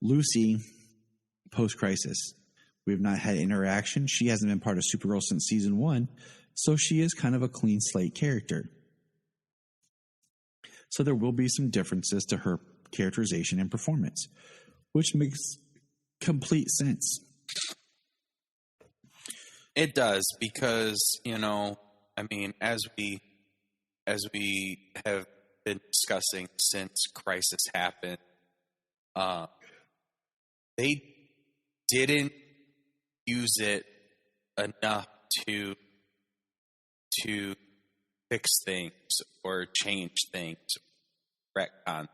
Lucy post-crisis. We've not had interaction. She hasn't been part of Supergirl since season 1, so she is kind of a clean slate character. So there will be some differences to her characterization and performance, which makes complete sense. It does because, as we have been discussing since Crisis happened, they didn't use it enough to fix things or change things, retcon.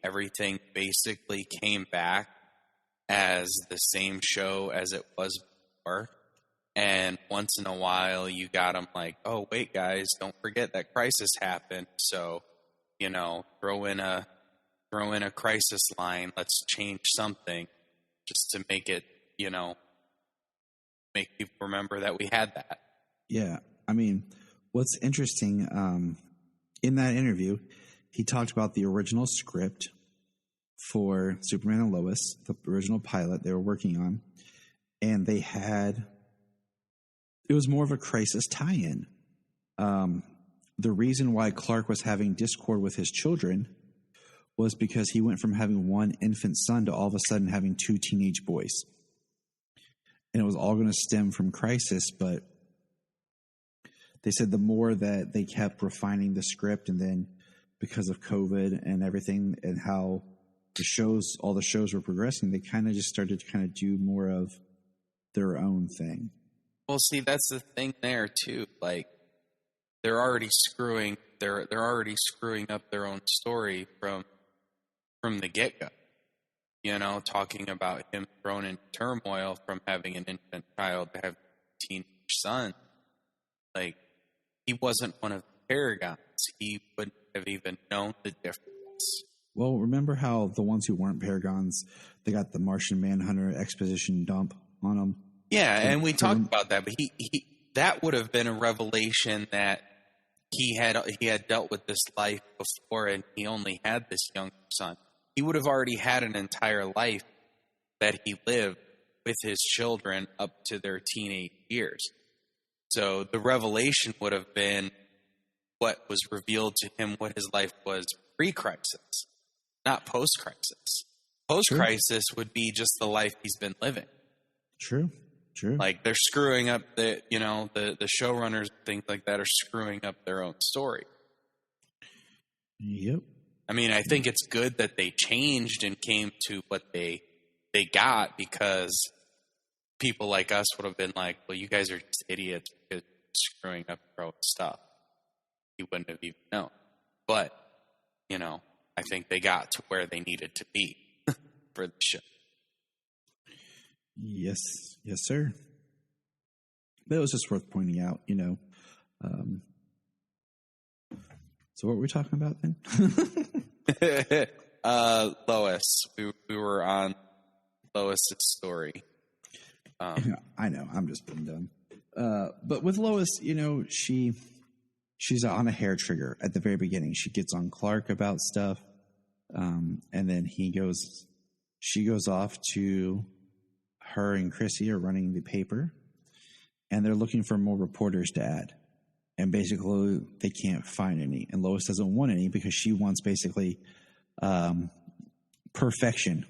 Everything basically came back as the same show as it was before. And once in a while, you got them like, oh, wait, guys, don't forget that Crisis happened. So, throw in a crisis line. Let's change something just to make it, make people remember that we had that. Yeah. What's interesting, in that interview, he talked about the original script for Superman and Lois, the original pilot they were working on, and it was more of a crisis tie-in. The reason why Clark was having discord with his children was because he went from having one infant son to all of a sudden having 2 teenage boys. And it was all going to stem from Crisis, but they said the more that they kept refining the script, and then because of COVID and everything and how all the shows were progressing, they kind of just started to do more of their own thing. Well, see, that's the thing there too. Like, they're already screwing up their own story from the get-go. Talking about him thrown in turmoil from having an infant child to having a teenage son. Like, he wasn't one of the paragons. He wouldn't have even known the difference. Well, remember how the ones who weren't paragons, they got the Martian Manhunter exposition dump on them? Yeah, and we talked about that, but he that would have been a revelation that he had dealt with this life before, and he only had this young son. He would have already had an entire life that he lived with his children up to their teenage years. So the revelation would have been what was revealed to him, what his life was pre-crisis, not post-crisis. Post-crisis would be just the life he's been living. True. Like, they're screwing up the showrunners, things like that are screwing up their own story. Yep. I think it's good that they changed and came to what they got, because people like us would have been like, well, you guys are just idiots because you're screwing up your own stuff. You wouldn't have even known. But, I think they got to where they needed to be for the show. Yes, sir. But it was just worth pointing out, So what were we talking about then? Lois. We were on Lois's story. I know. I'm just being dumb. But with Lois, she's on a hair trigger at the very beginning. She gets on Clark about stuff. And then she goes off to her and Chrissy are running the paper, and they're looking for more reporters to add. And basically they can't find any. And Lois doesn't want any because she wants basically, perfection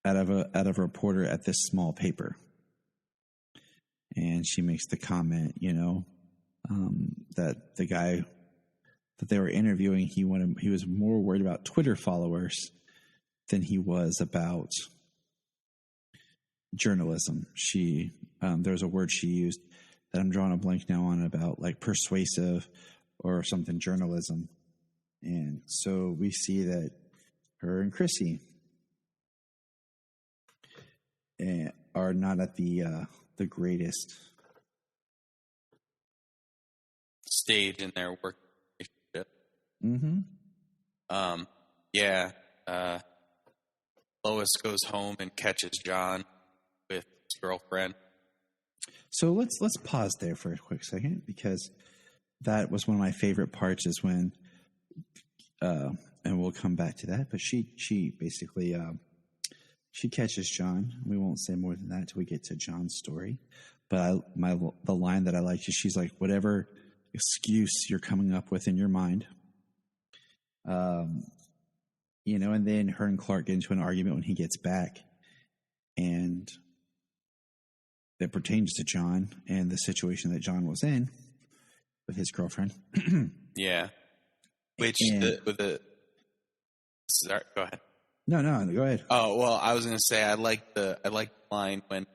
out of a reporter at this small paper. And she makes the comment, that the guy that they were interviewing, he was more worried about Twitter followers than he was about journalism. There's a word she used that I'm drawing a blank now on about like persuasive or something journalism. And so we see that her and Chrissy are not at the greatest stage in their work relationship. Mm-hmm. Yeah. Lois goes home and catches John with his girlfriend. So let's pause there for a quick second, because that was one of my favorite parts is when, and we'll come back to that, but she basically, she catches John. We won't say more than that till we get to John's story. But the line that I liked is she's like, whatever excuse you're coming up with in your mind, and then her and Clark get into an argument when he gets back, and that pertains to John and the situation that John was in with his girlfriend. Yeah. Sorry, go ahead. No, go ahead. Oh, well, I was going to say I like the line when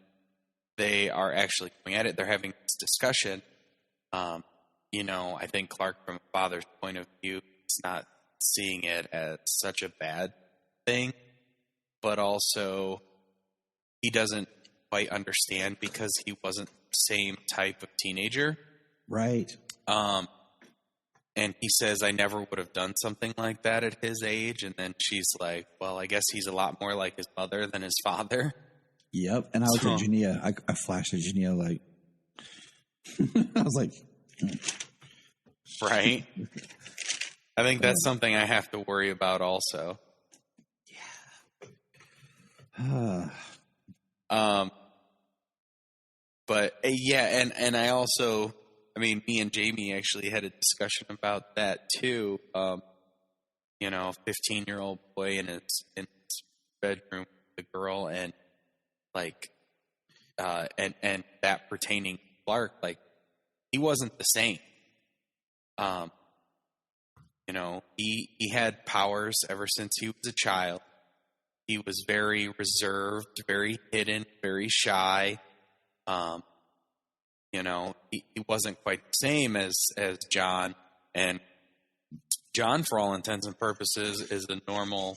they are actually going at it. They're having this discussion. I think Clark, from a father's point of view, is not seeing it as such a bad thing, but also he doesn't quite understand because he wasn't the same type of teenager. Right. And he says, I never would have done something like that at his age. And then she's like, well, I guess he's a lot more like his mother than his father. Yep. And I was at Jania. I flashed at Jania like, I was like, right. I think that's something I have to worry about also. Yeah. But yeah, and I also, me and Jamie actually had a discussion about that too. 15-year-old boy in his bedroom with a girl, and like, and that pertaining to Clark, like, he wasn't the same. He had powers ever since he was a child. He was very reserved, very hidden, very shy. He wasn't quite the same as John. And John, for all intents and purposes, is a normal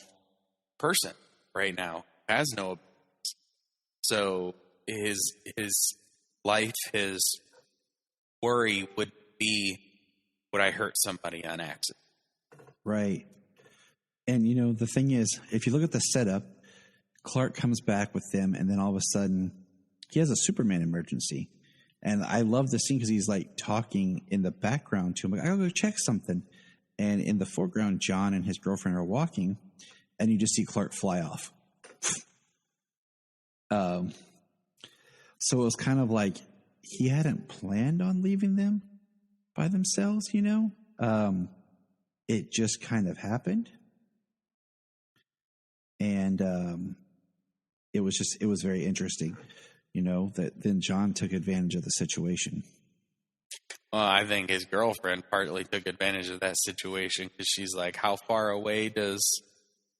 person right now. Has no abilities. So his life, his worry would be, would I hurt somebody on accident? Right. And, the thing is, if you look at the setup, Clark comes back with them, and then all of a sudden he has a Superman emergency. And I love the scene because he's like talking in the background to him. Like, I gotta go check something. And in the foreground, John and his girlfriend are walking, and you just see Clark fly off. So it was kind of like he hadn't planned on leaving them by themselves, It just kind of happened. And it was very interesting, that then John took advantage of the situation. Well, I think his girlfriend partly took advantage of that situation because she's like, how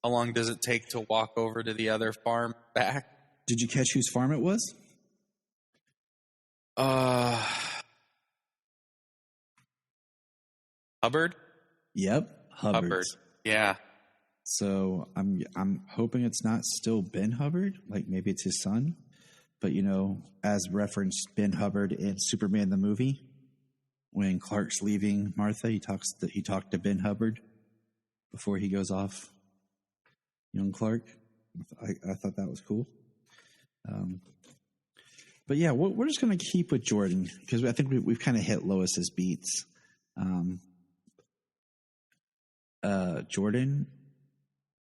long does it take to walk over to the other farm back? Did you catch whose farm it was? Hubbard? Yep. Hubbard. Yeah. So I'm hoping it's not still Ben Hubbard, like maybe it's his son. But as referenced Ben Hubbard in Superman the movie, when Clark's leaving Martha, he talked to Ben Hubbard before he goes off. Young Clark, I thought that was cool. But yeah, we're just going to keep with Jordan because I think we've kind of hit Lois's beats. Jordan,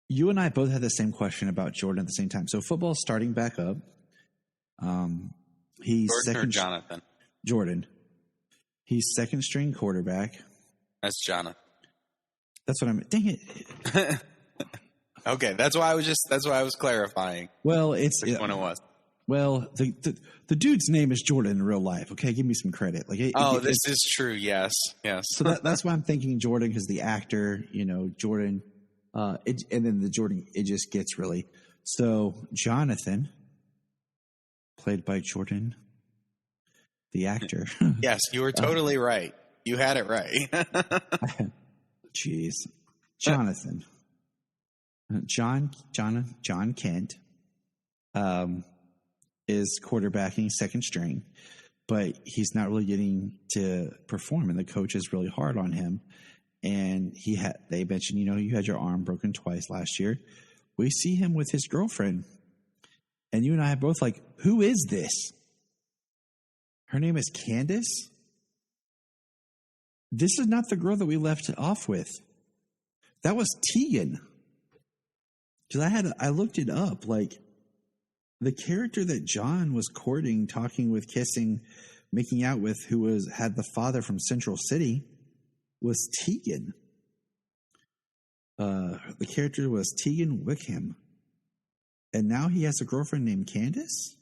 you and I both had the same question about Jordan at the same time. So football's starting back up. He's Jordan second. or Jonathan? Jordan. He's second string quarterback. That's Jonathan. That's what I'm. Dang it. Okay, that's why I was clarifying. Well, it's which one it was. Well, the dude's name is Jordan in real life. Okay, give me some credit. Like, this is true. Yes. So that's why I'm thinking Jordan, because the actor, Jordan, and then the Jordan, it just gets really. So Jonathan, played by Jordan, the actor. Yes, you were totally right. You had it right. Jeez, Jonathan, John Kent, is quarterbacking second string, but he's not really getting to perform, and the coach is really hard on him. And they mentioned, you had your arm broken twice last year. We see him with his girlfriend, and you and I are both like, who is this? Her name is Candace. This is not the girl that we left off with. That was Tegan. Because I looked it up, like, the character that John was courting, talking with, kissing, making out with, who had the father from Central City, was Tegan. The character was Tegan Wickham. And now he has a girlfriend named Candace?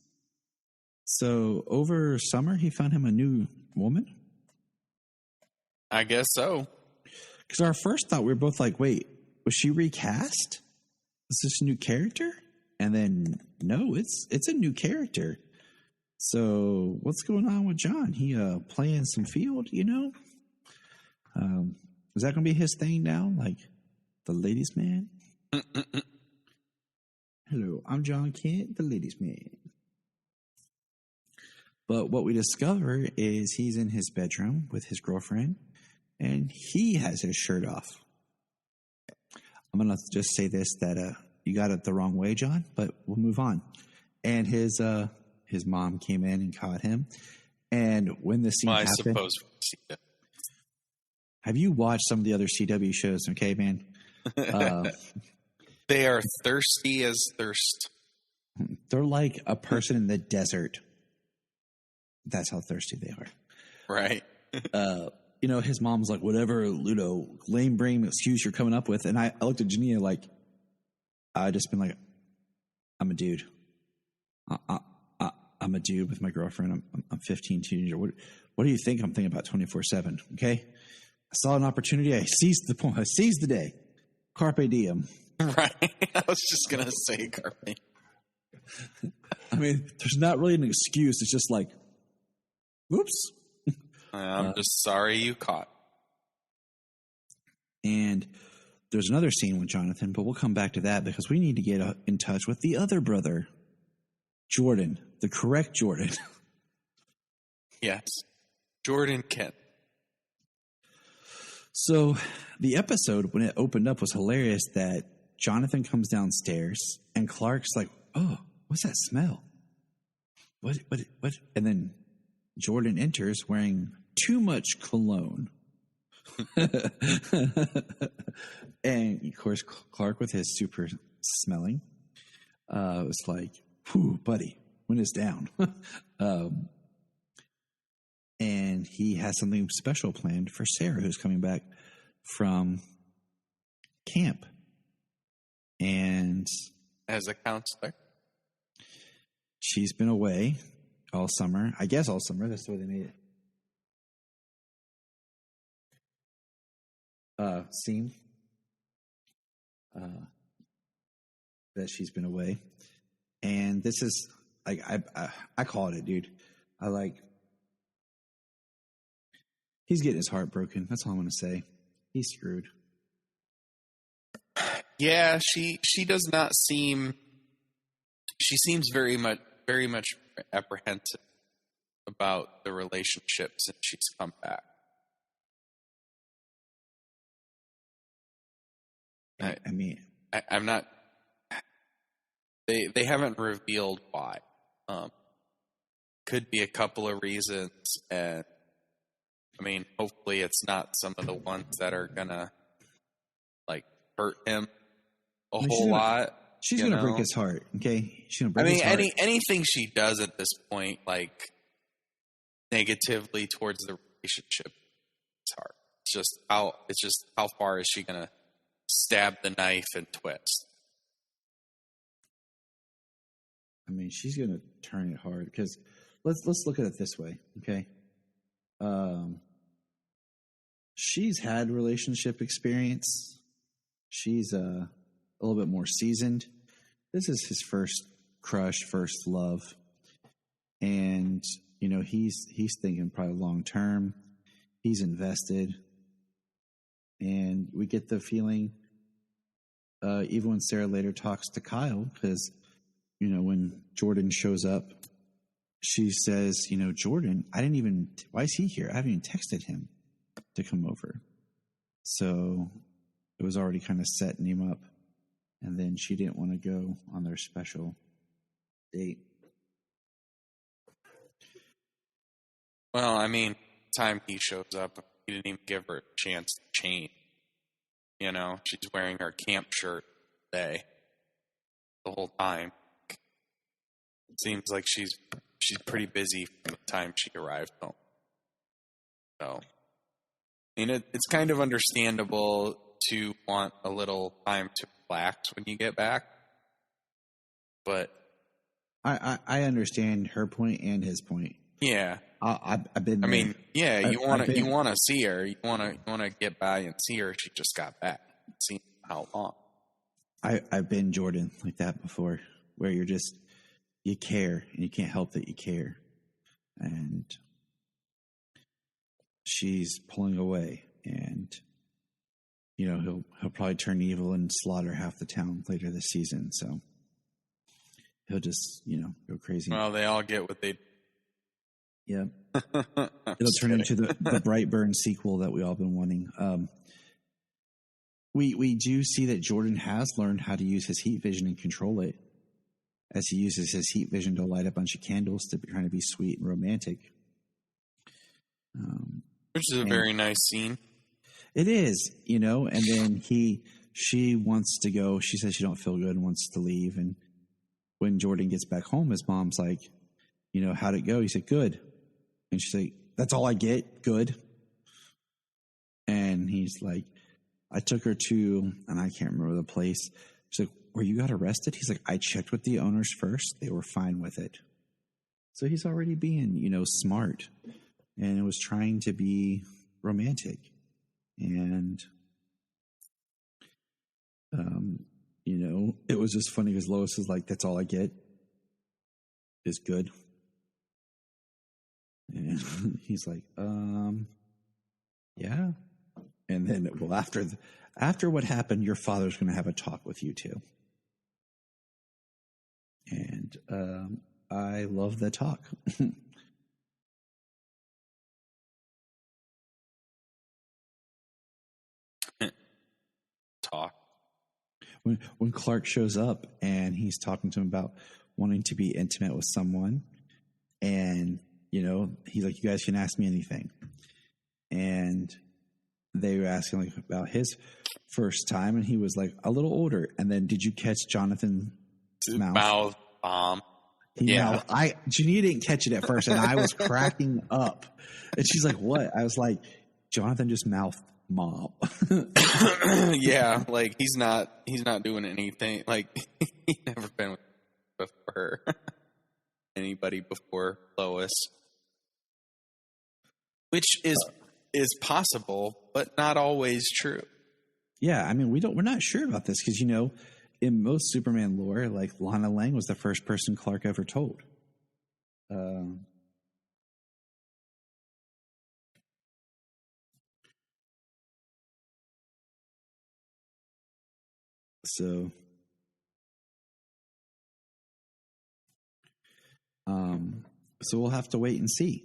So over summer, he found him a new woman? I guess so. Because our first thought, we were both like, wait, was she recast? Is this a new character? And then, no, it's a new character. So what's going on with John? He playing some field, Is that going to be his thing now? Like, the ladies' man? Hello, I'm John Kent, the ladies' man. But what we discover is he's in his bedroom with his girlfriend, and he has his shirt off. I'm going to just say this, that you got it the wrong way, John, but we'll move on. And his mom came in and caught him. And when the scene happened... I suppose we'll see that. Have you watched some of the other CW shows, okay, man? They are thirsty as thirst. They're like a person in the desert. That's how thirsty they are. Right. His mom's like, whatever, lame brain excuse you're coming up with. And I looked at Jania like, I just been like, I'm a dude. I'm a dude with my girlfriend. I'm 15, teenager. What do you think I'm thinking about 24/7? Okay. I saw an opportunity. I seized the point. I seized the day. Carpe diem. Right. I was just going to say carpe. I mean, there's not really an excuse. It's just like, whoops. I'm just sorry you caught. And there's another scene with Jonathan, but we'll come back to that because we need to get in touch with the other brother, Jordan, the correct Jordan. Yes. Jordan Kent. So the episode, when it opened up, was hilarious that Jonathan comes downstairs and Clark's like, oh, what's that smell? What? And then Jordan enters wearing too much cologne. And of course, Clark with his super smelling was like, whew, buddy, wind is down. And he has something special planned for Sarah, who's coming back from camp. And as a counselor, she's been away all summer. I guess all summer. That's the way they made it. Seem that she's been away, and this is like I called it, dude. He's getting his heart broken. That's all I'm gonna say. He's screwed. Yeah, she does not seem. She seems very much apprehensive about the relationship since she's come back. I mean, I'm not. They haven't revealed why, could be a couple of reasons, and I mean, hopefully it's not some of the ones that are gonna like hurt him whole lot. She's gonna break his heart. Okay, she's gonna break his heart. Anything she does at this point, like negatively towards the relationship, it's hard. It's just how far is she gonna stab the knife and twist? I mean, she's going to turn it hard because let's look at it this way, okay? She's had relationship experience. She's a little bit more seasoned. This is his first crush, first love, and you know he's thinking probably long term. He's invested, and we get the feeling, even when Sarah later talks to Kyle, because. You know, when Jordan shows up, she says, you know, Jordan, why is he here? I haven't even texted him to come over. So it was already kind of setting him up. And then she didn't want to go on their special date. Well, I mean, time he shows up, he didn't even give her a chance to change. You know, she's wearing her camp shirt today the whole time. It seems like she's pretty busy from the time she arrived home. So, I mean, it's kind of understandable to want a little time to relax when you get back. But I understand her point and his point. Yeah, I've been. I mean, yeah, you want to see her. You want to get by and see her. She just got back. See how long. I've been Jordan like that before, where you care and you can't help that you care, and she's pulling away, and you know he'll probably turn evil and slaughter half the town later this season. So he'll just go crazy. Well, they all get what they. Yeah, it'll turn into the Brightburn sequel that we all been wanting. We do see that Jordan has learned how to use his heat vision and control it, as he uses his heat vision to light a bunch of candles to trying to be sweet and romantic. Which is a very nice scene. It is, and then she wants to go. She says she don't feel good and wants to leave. And when Jordan gets back home, his mom's like, how'd it go? He said, good. And she's like, that's all I get? Good. And he's like, I took her to, and I can't remember the place. She's like, where you got arrested? He's like, I checked with the owners first. They were fine with it. So he's already being, smart, and it was trying to be romantic. And, it was just funny because Lois is like, that's all I get is good. And he's like, yeah. And then, well, after what happened, your father's going to have a talk with you too. And I love the talk. Talk. When Clark shows up and he's talking to him about wanting to be intimate with someone, and he's like, you guys can ask me anything. And they were asking like about his first time, and he was like a little older. And then, did you catch Jonathan's mouth bomb? Yeah, Jania didn't catch it at first, and I was cracking up. And she's like, "What?" I was like, "Jonathan just mouthed mom." Yeah, like he's not doing anything. Like he's never been with her, anybody before Lois, which is possible, but not always true. Yeah, I mean, we're not sure about this because in most Superman lore, like Lana Lang was the first person Clark ever told. So we'll have to wait and see,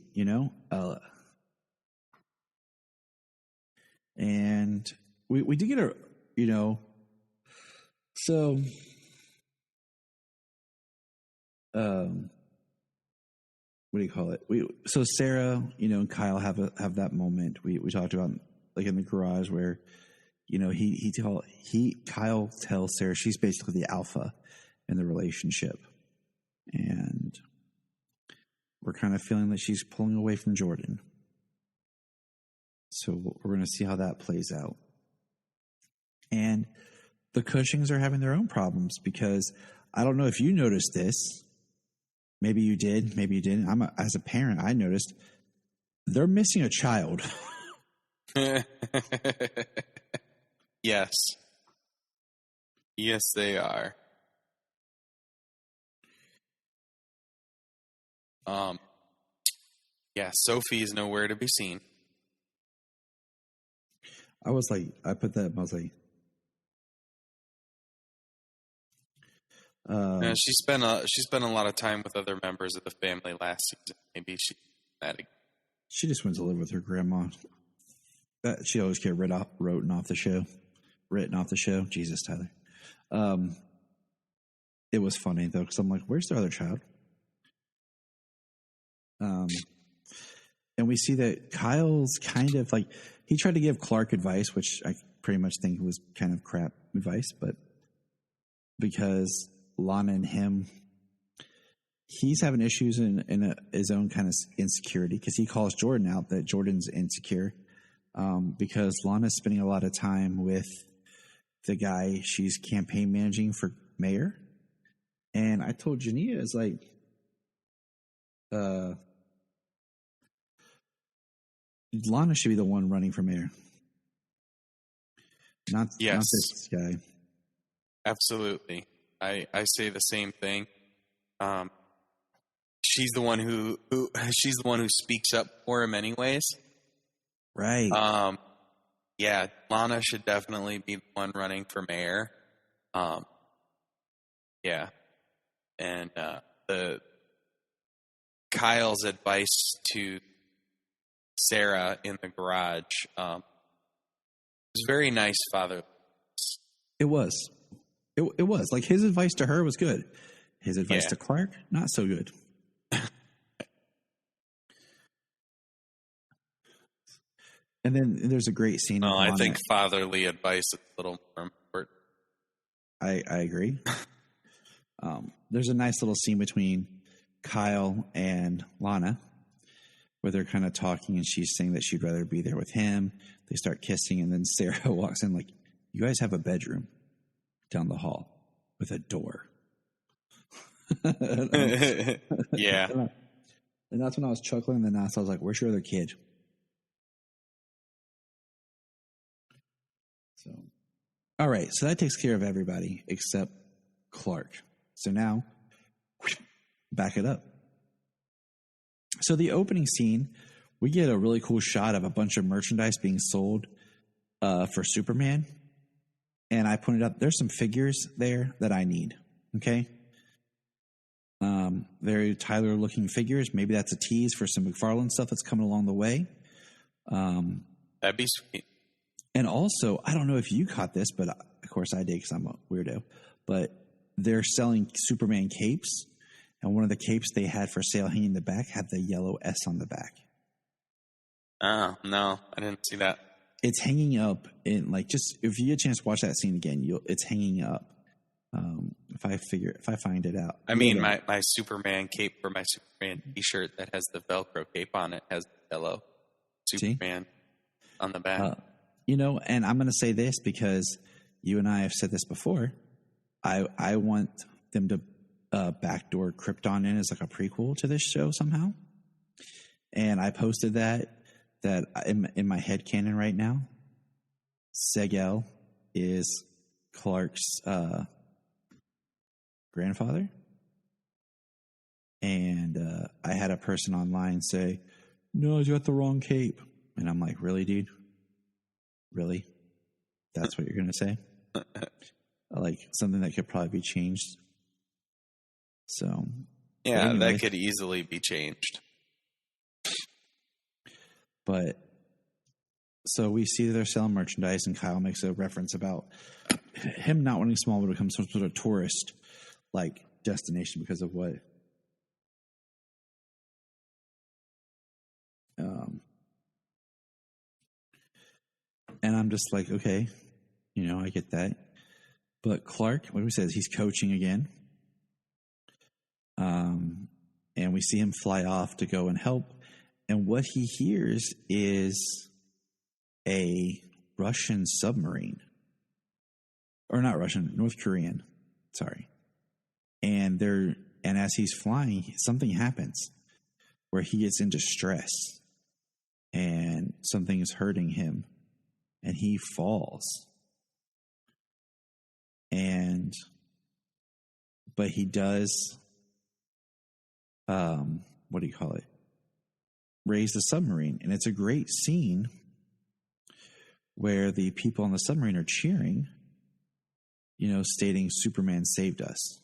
and we did get so what do you call it? So Sarah, and Kyle have that moment we talked about, like in the garage, where Kyle tells Sarah she's basically the alpha in the relationship, and we're kind of feeling that she's pulling away from Jordan. So we're going to see how that plays out. And the Cushings are having their own problems, because I don't know if you noticed this. Maybe you did, maybe you didn't. As a parent, I noticed they're missing a child. Yes. Yes, they are. Yeah, Sophie is nowhere to be seen. I was like, I put that, I was like, she spent a lot of time with other members of the family last season. Maybe she just went to live with her grandma. That she always get written off the show. Jesus, Tyler. It was funny though, because I'm like, where's their other child? And we see that Kyle's kind of like, he tried to give Clark advice, which I pretty much think was kind of crap advice, but because Lana and him, he's having issues in his own kind of insecurity, because he calls Jordan out that Jordan's insecure, because Lana's spending a lot of time with the guy she's campaign managing for mayor. And I told Jania, it's like, Lana should be the one running for mayor, not this guy. Absolutely. I say the same thing. She's the one who speaks up for him anyways. Right. Yeah, Lana should definitely be the one running for mayor. Yeah. And the Kyle's advice to Sarah in the garage was very nice, Father. It was. It was. Like, his advice to her was good. His advice to Clark, not so good. And then there's a great scene. No, I think fatherly advice is a little more important. I agree. There's a nice little scene between Kyle and Lana where they're kind of talking, and she's saying that she'd rather be there with him. They start kissing, and then Sarah walks in like, you guys have a bedroom down the hall with a door. Yeah. And that's when I was chuckling. And then I was like, where's your other kid? So, all right. So that takes care of everybody except Clark. So now, back it up. So the opening scene, we get a really cool shot of a bunch of merchandise being sold for Superman. And I pointed out, there's some figures there that I need. Okay. Very Tyler looking figures. Maybe that's a tease for some McFarlane stuff that's coming along the way. That'd be sweet. And also, I don't know if you caught this, but of course I did because I'm a weirdo. But they're selling Superman capes. And one of the capes they had for sale hanging in the back had the yellow S on the back. Oh, no, I didn't see that. It's hanging up in, like, just if you get a chance to watch that scene again, it's hanging up. If I find it out. I mean, my Superman cape for my Superman t-shirt that has the Velcro cape on it has yellow Superman on the back. And I'm going to say this because you and I have said this before. I want them to backdoor Krypton in as like a prequel to this show somehow. And I posted that in my headcanon right now, Segel is Clark's grandfather. And I had a person online say, no, you got the wrong cape. And I'm like, really, dude? Really? That's what you're going to say? Like something that could probably be changed. So. Yeah, that could easily be changed. But so we see that they're selling merchandise, and Kyle makes a reference about him not wanting Smallwood to become some sort of tourist like destination because of what And I'm just like, okay, I get that. But Clark, what he says, he's coaching again. And we see him fly off to go and help. And what he hears is a Russian submarine. Or not Russian, North Korean. Sorry. And as he's flying, something happens where he gets into stress. And something is hurting him. And he falls. But he does, what do you call it? Raise the submarine. And it's a great scene where the people on the submarine are cheering, stating Superman saved us.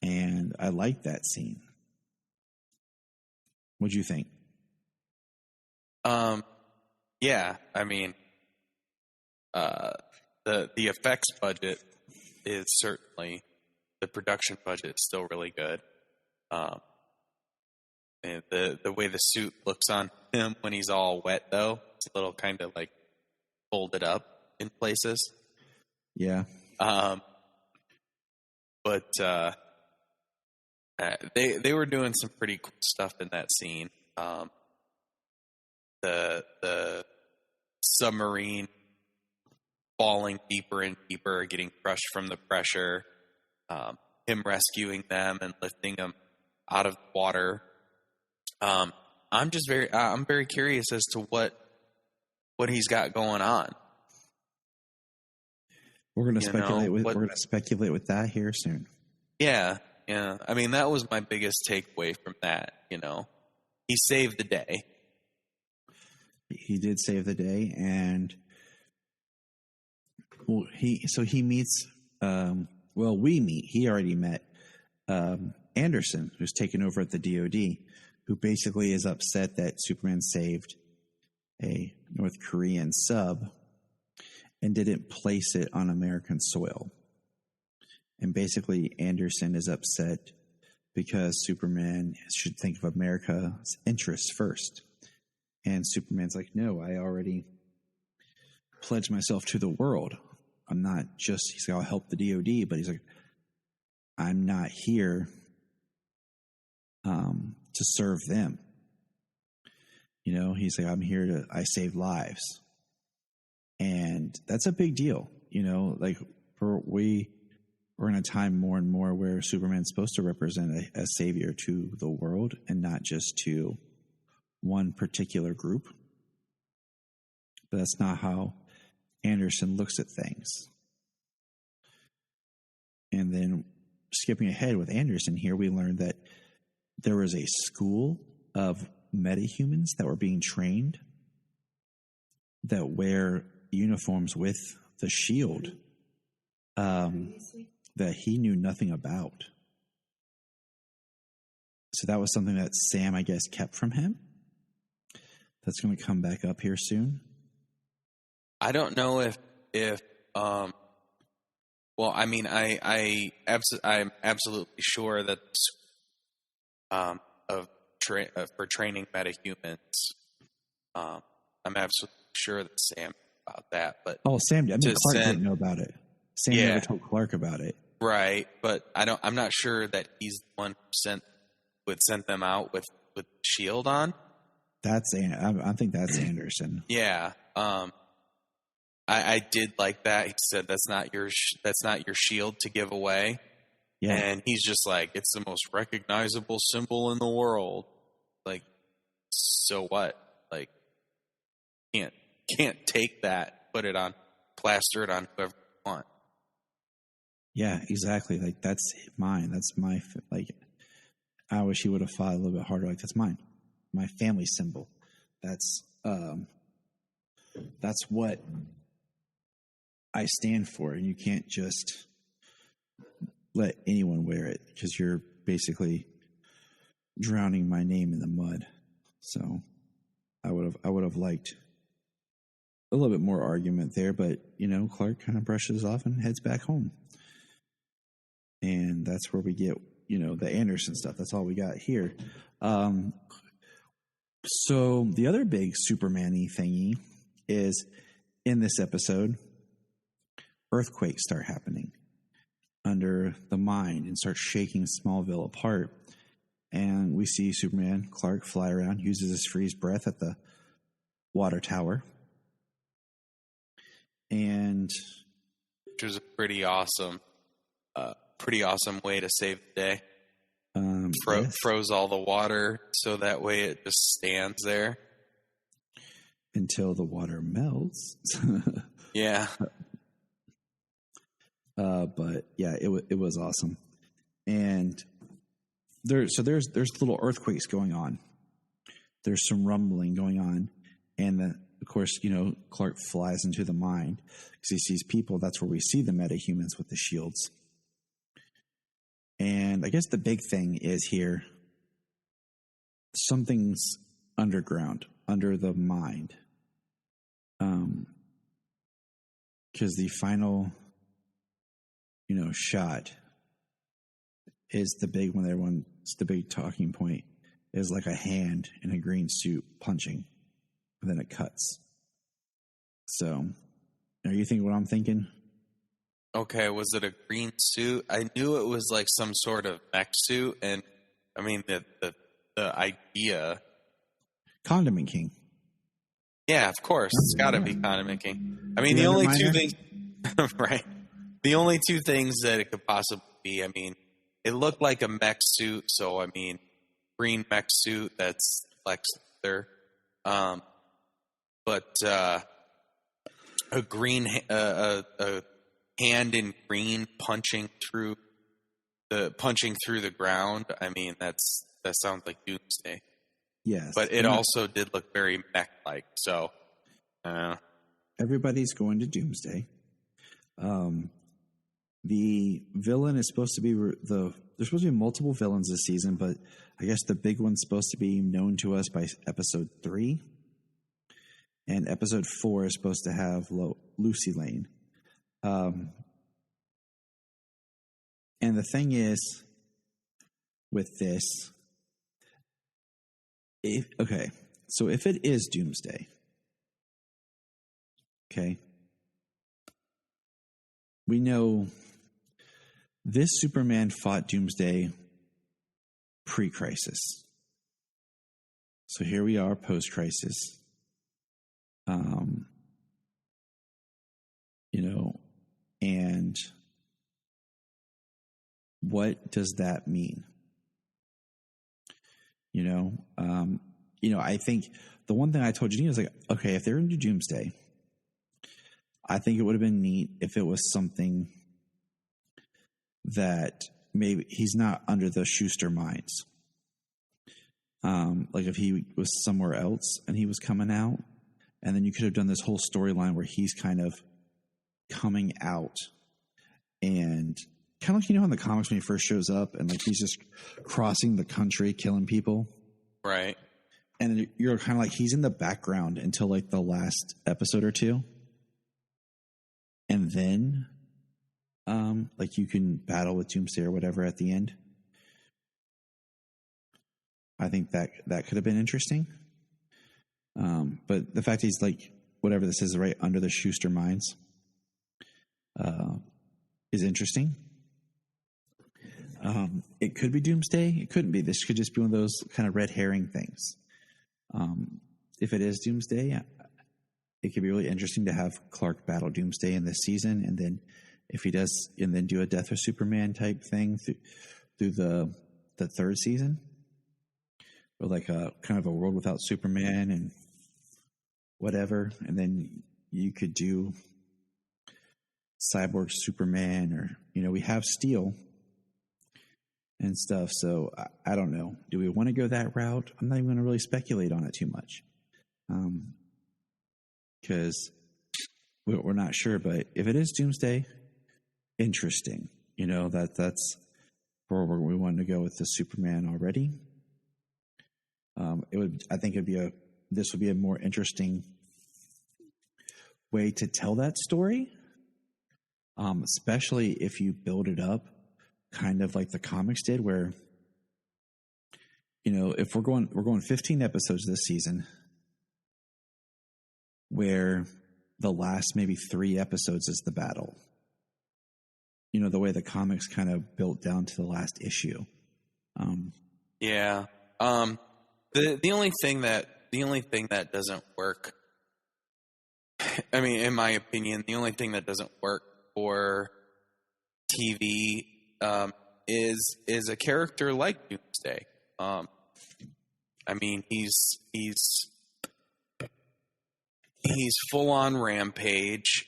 And I like that scene. What'd you think? Yeah, I mean, the effects budget is certainly, the production budget is still really good. And the way the suit looks on him when he's all wet, though, it's a little kind of like folded up in places. Yeah. But they were doing some pretty cool stuff in that scene. The submarine falling deeper and deeper, getting crushed from the pressure, him rescuing them and lifting them out of the water. I'm very curious as to what he's got going on. We're going to speculate with that here soon. Yeah. I mean, that was my biggest takeaway from that. He saved the day. He did save the day, and he meets. We meet. He already met Anderson, who's taken over at the DoD, who basically is upset that Superman saved a North Korean sub and didn't place it on American soil. And basically, Anderson is upset because Superman should think of America's interests first. And Superman's like, no, I already pledged myself to the world. I'm not just, he's like, I'll help the DoD, but he's like, I'm not here to serve them. He's like, I'm here I save lives. And that's a big deal. We're in a time more and more where Superman's supposed to represent a savior to the world and not just to one particular group. But that's not how Anderson looks at things. And then skipping ahead with Anderson here, we learned that there was a school of metahumans that were being trained that wear uniforms with the shield that he knew nothing about. So that was something that Sam, I guess, kept from him. That's going to come back up here soon. I don't know if I'm absolutely sure that for training metahumans, I'm absolutely sure that Sam about that. But Sam, Clark didn't know about it. Sam never told Clark about it. Right, but I'm not sure that he's the one who would send them out with shield on. I think that's Anderson. Yeah. I did like that. He said that's not your shield to give away. Yeah. And he's just like, it's the most recognizable symbol in the world. Like, so what? Like, can't take that, put it on, plaster it on whoever you want. Yeah, exactly. Like, that's mine. That's my, I wish he would have fought a little bit harder. Like, that's mine. My family symbol. That's what I stand for. And you can't just let anyone wear it because you're basically drowning my name in the mud. So I would have liked a little bit more argument there, but Clark kind of brushes off and heads back home. And that's where we get the Anderson stuff. That's all we got here. So the other big Superman-y thingy is in this episode, earthquakes start happening under the mine and start shaking Smallville apart. And we see Superman, Clark, fly around, uses his freeze breath at the water tower. And which was a pretty awesome way to save the day. Yes. Froze all the water so that way it just stands there until the water melts. Yeah. But yeah, it was awesome. And there's little earthquakes going on. There's some rumbling going on, and of course, Clark flies into the mine because he sees people. That's where we see the metahumans with the shields. And I guess the big thing is here, something's underground, under the mine. Because the final, shot is the big one. It's the big talking point. Is like a hand in a green suit punching, and then it cuts. So, are you thinking what I'm thinking? Okay, was it a green suit? I knew it was like some sort of mech suit, and I mean the idea. Condiment King. Yeah, of course, it's got to be Condiment King. I mean, The the only Underminer? two things, right? The only two things that it could possibly be. I mean, it looked like a mech suit, so I mean, green mech suit. That's Lex Luthor. But a green a hand in green punching through the ground. I mean, that sounds like Doomsday. Yes, But it also did look very mech-like. So, everybody's going to Doomsday. The villain is supposed to be there's supposed to be multiple villains this season, but I guess the big one's supposed to be known to us by episode 3. And episode 4 is supposed to have Lucy Lane. And the thing is, with this, if it is Doomsday, okay, we know this Superman fought Doomsday pre-crisis. So here we are post-crisis. And what does that mean? I think the one thing I told you is like, okay, if they're into Doomsday, I think it would have been neat if it was something that maybe he's not under the Schuster mines. Like if he was somewhere else and he was coming out, and then you could have done this whole storyline where he's kind of coming out and kind of like, in the comics when he first shows up and like he's just crossing the country, killing people. right. And you're kind of like, he's in the background until like the last episode or two. And then, like you can battle with Doomsday or whatever at the end. I think that could have been interesting. But the fact he's like, whatever this is, right under the Schuster mines, is interesting. It could be Doomsday. It couldn't be. This could just be one of those kind of red herring things. If it is Doomsday, it could be really interesting to have Clark battle Doomsday in this season, and then if he does, and then do a Death of Superman type thing through the third season, or like a kind of a world without Superman and whatever, and then you could do Cyborg Superman, or we have Steel and stuff. So I don't know. Do we want to go that route? I'm not even going to really speculate on it too much, because we're not sure. But if it is Doomsday, interesting. That's where we wanted to go with the Superman already. I think this would be a more interesting way to tell that story, especially if you build it up kind of like the comics did, where, if we're going 15 episodes this season, where the last maybe 3 episodes is the battle. The way the comics kind of built down to the last issue. Yeah. The only thing that doesn't work, I mean, in my opinion, the only thing that doesn't work for TV is a character like Doomsday. I mean, he's full on rampage.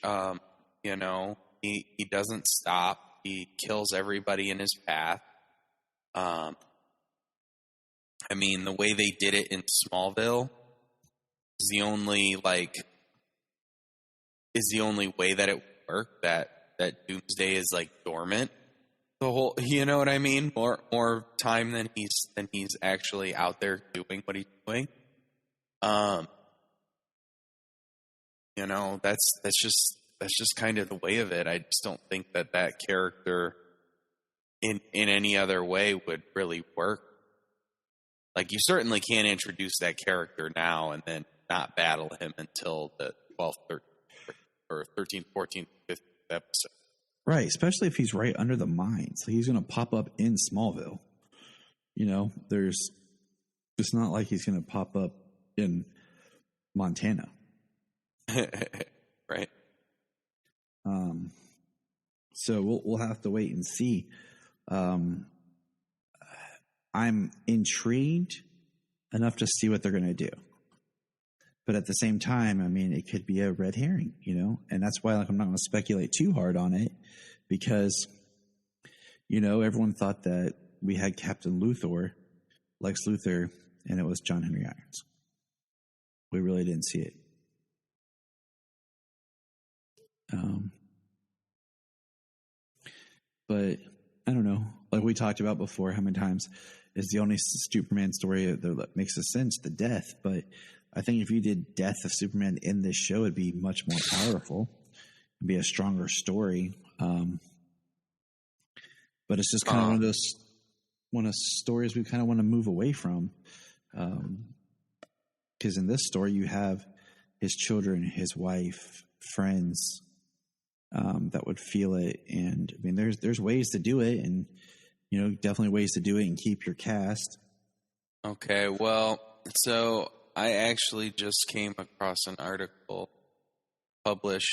He doesn't stop. He kills everybody in his path. I mean, the way they did it in Smallville is the only way that it worked. That Doomsday is like dormant the whole. You know what I mean? More time than he's actually out there doing what he's doing. That's just kind of the way of it. I just don't think that character in any other way would really work. Like, you certainly can't introduce that character now and then not battle him until the 12th, 13th, 14th, 15th episode. Right, especially if he's right under the mines. He's going to pop up in Smallville. It's not like he's going to pop up in Montana. Right. So we'll have to wait and see. I'm intrigued enough to see what they're going to do. But at the same time, I mean, it could be a red herring, and that's why I'm not going to speculate too hard on it, because, everyone thought that we had Captain Luthor, Lex Luthor, and it was John Henry Irons. We really didn't see it. But I don't know, like we talked about before, how many times is the only Superman story that makes a sense the death? But I think if you did death of Superman in this show, it'd be much more powerful. It'd be a stronger story. But it's just kind of one of those stories we kind of want to move away from. Because in this story, you have his children, his wife, friends, that would feel it. And I mean, there's ways to do it, and definitely ways to do it and keep your cast. Okay, well, so I actually just came across an article published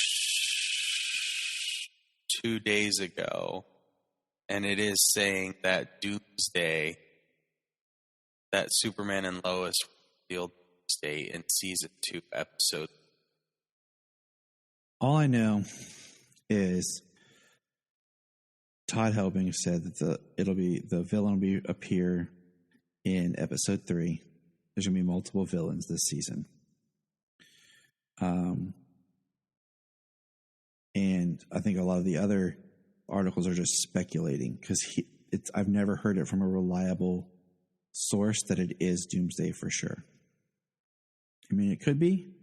2 days ago, and it is saying that Doomsday, that Superman and Lois revealed Doomsday in season 2, episode. All I know is Todd Helbing said that the villain will appear in episode 3. There's going to be multiple villains this season. And I think a lot of the other articles are just speculating, because I've never heard it from a reliable source that it is Doomsday for sure. I mean, it could be,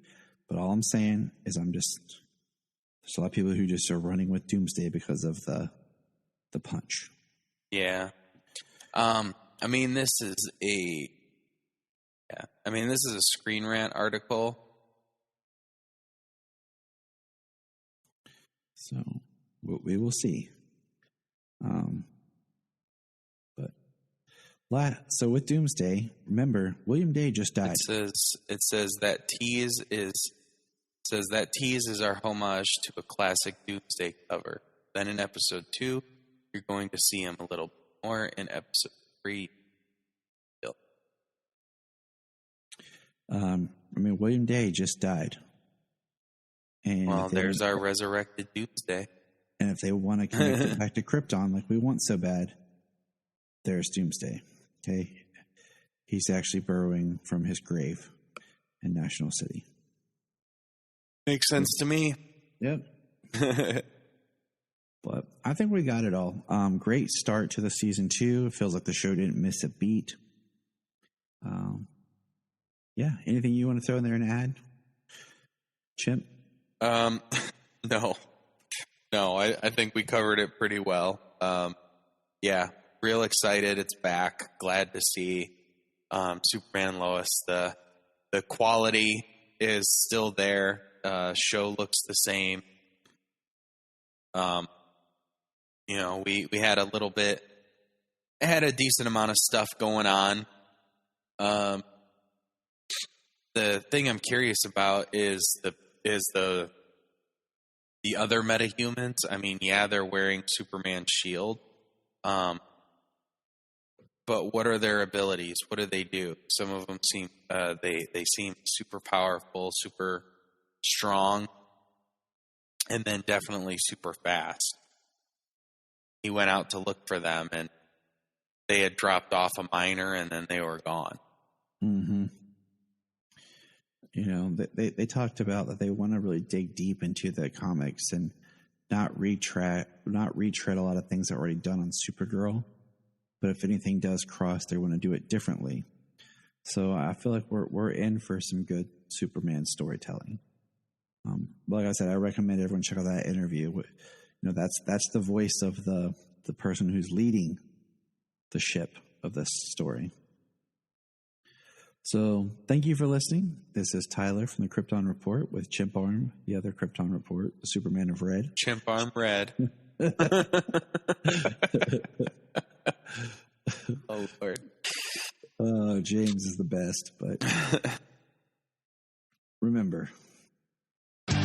but all I'm saying is there's a lot of people who just are running with Doomsday because of the punch. Yeah. I mean, this is a Screen Rant article. So we will see. So with Doomsday, remember, William Day just died. It says that tease is our homage to a classic Doomsday cover. Then in episode 2, you're going to see him a little more. In episode 3, William Day just died. And there's our resurrected Doomsday. And if they want to connect it back to Krypton like we want so bad, there's Doomsday. Okay? He's actually burrowing from his grave in National City. Makes sense to me. Yep. But I think we got it all. Great start to the season 2. It feels like the show didn't miss a beat. Yeah. Anything you want to throw in there and add, Chimp? No. I think we covered it pretty well. yeah, real excited. It's back. Glad to see Superman Lois. The quality is still there. Show looks the same. We had a little bit. It had a decent amount of stuff going on. The thing I'm curious about is the other metahumans. I mean, yeah, they're wearing Superman's shield. But what are their abilities? What do they do? Some of them seem they seem super powerful, super strong, and then definitely super fast. He went out to look for them, and they had dropped off a miner, and then they were gone. Mm-hmm. They talked about that they want to really dig deep into the comics and not retread a lot of things that are already done on Supergirl. But if anything does cross, they want to do it differently. So I feel like we're in for some good Superman storytelling. Like I said, I recommend everyone check out that interview. That's the voice of the person who's leading the ship of this story. So thank you for listening. This is Tyler from the Krypton Report with Chimp Arm, the other Krypton Report, the Superman of Red. Chimp Arm Red. Oh, Lord. James is the best, but remember. Look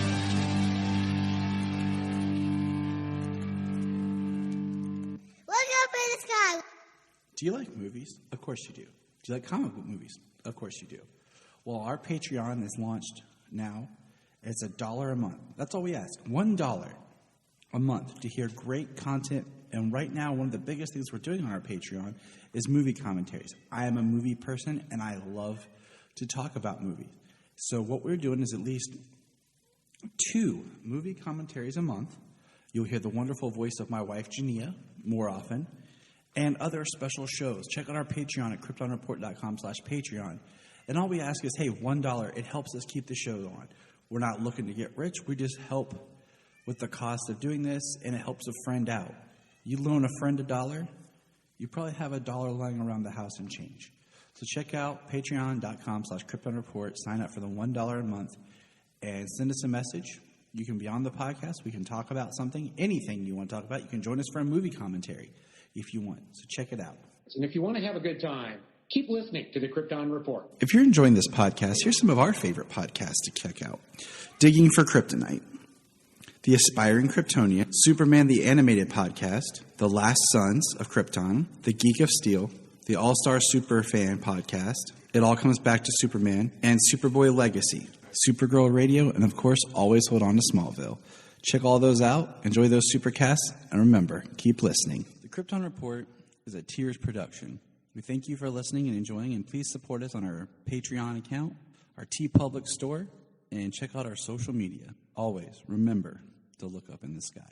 up in the sky. Do you like movies? Of course you do. Do you like comic book movies? Of course you do. Well, our Patreon is launched now. It's $1 a month. That's all we ask. $1 a month to hear great content. And right now, one of the biggest things we're doing on our Patreon is movie commentaries. I am a movie person, and I love to talk about movies. So what we're doing is at least 2 movie commentaries a month. You'll hear the wonderful voice of my wife, Jania, more often, and other special shows. Check out our Patreon at KryptonReport.com/Patreon. And all we ask is, hey, $1. It helps us keep the show on. We're not looking to get rich. We just help with the cost of doing this, and it helps a friend out. You loan a friend $1, you probably have $1 lying around the house and change. So check out patreon.com/KryptonReport. Sign up for the $1 a month and send us a message. You can be on the podcast. We can talk about something, anything you want to talk about. You can join us for a movie commentary if you want. So check it out. And if you want to have a good time, keep listening to the Krypton Report. If you're enjoying this podcast, here's some of our favorite podcasts to check out. Digging for Kryptonite, The Aspiring Kryptonian, Superman the Animated Podcast, The Last Sons of Krypton, The Geek of Steel, the All-Star Superfan Podcast, It All Comes Back to Superman, and Superboy Legacy, Supergirl Radio, and of course, always hold on to Smallville. Check all those out, enjoy those supercasts, and remember, keep listening. The Krypton Report is a Tears production. We thank you for listening and enjoying, and please support us on our Patreon account, our TeePublic store, and check out our social media. Always remember to look up in the sky.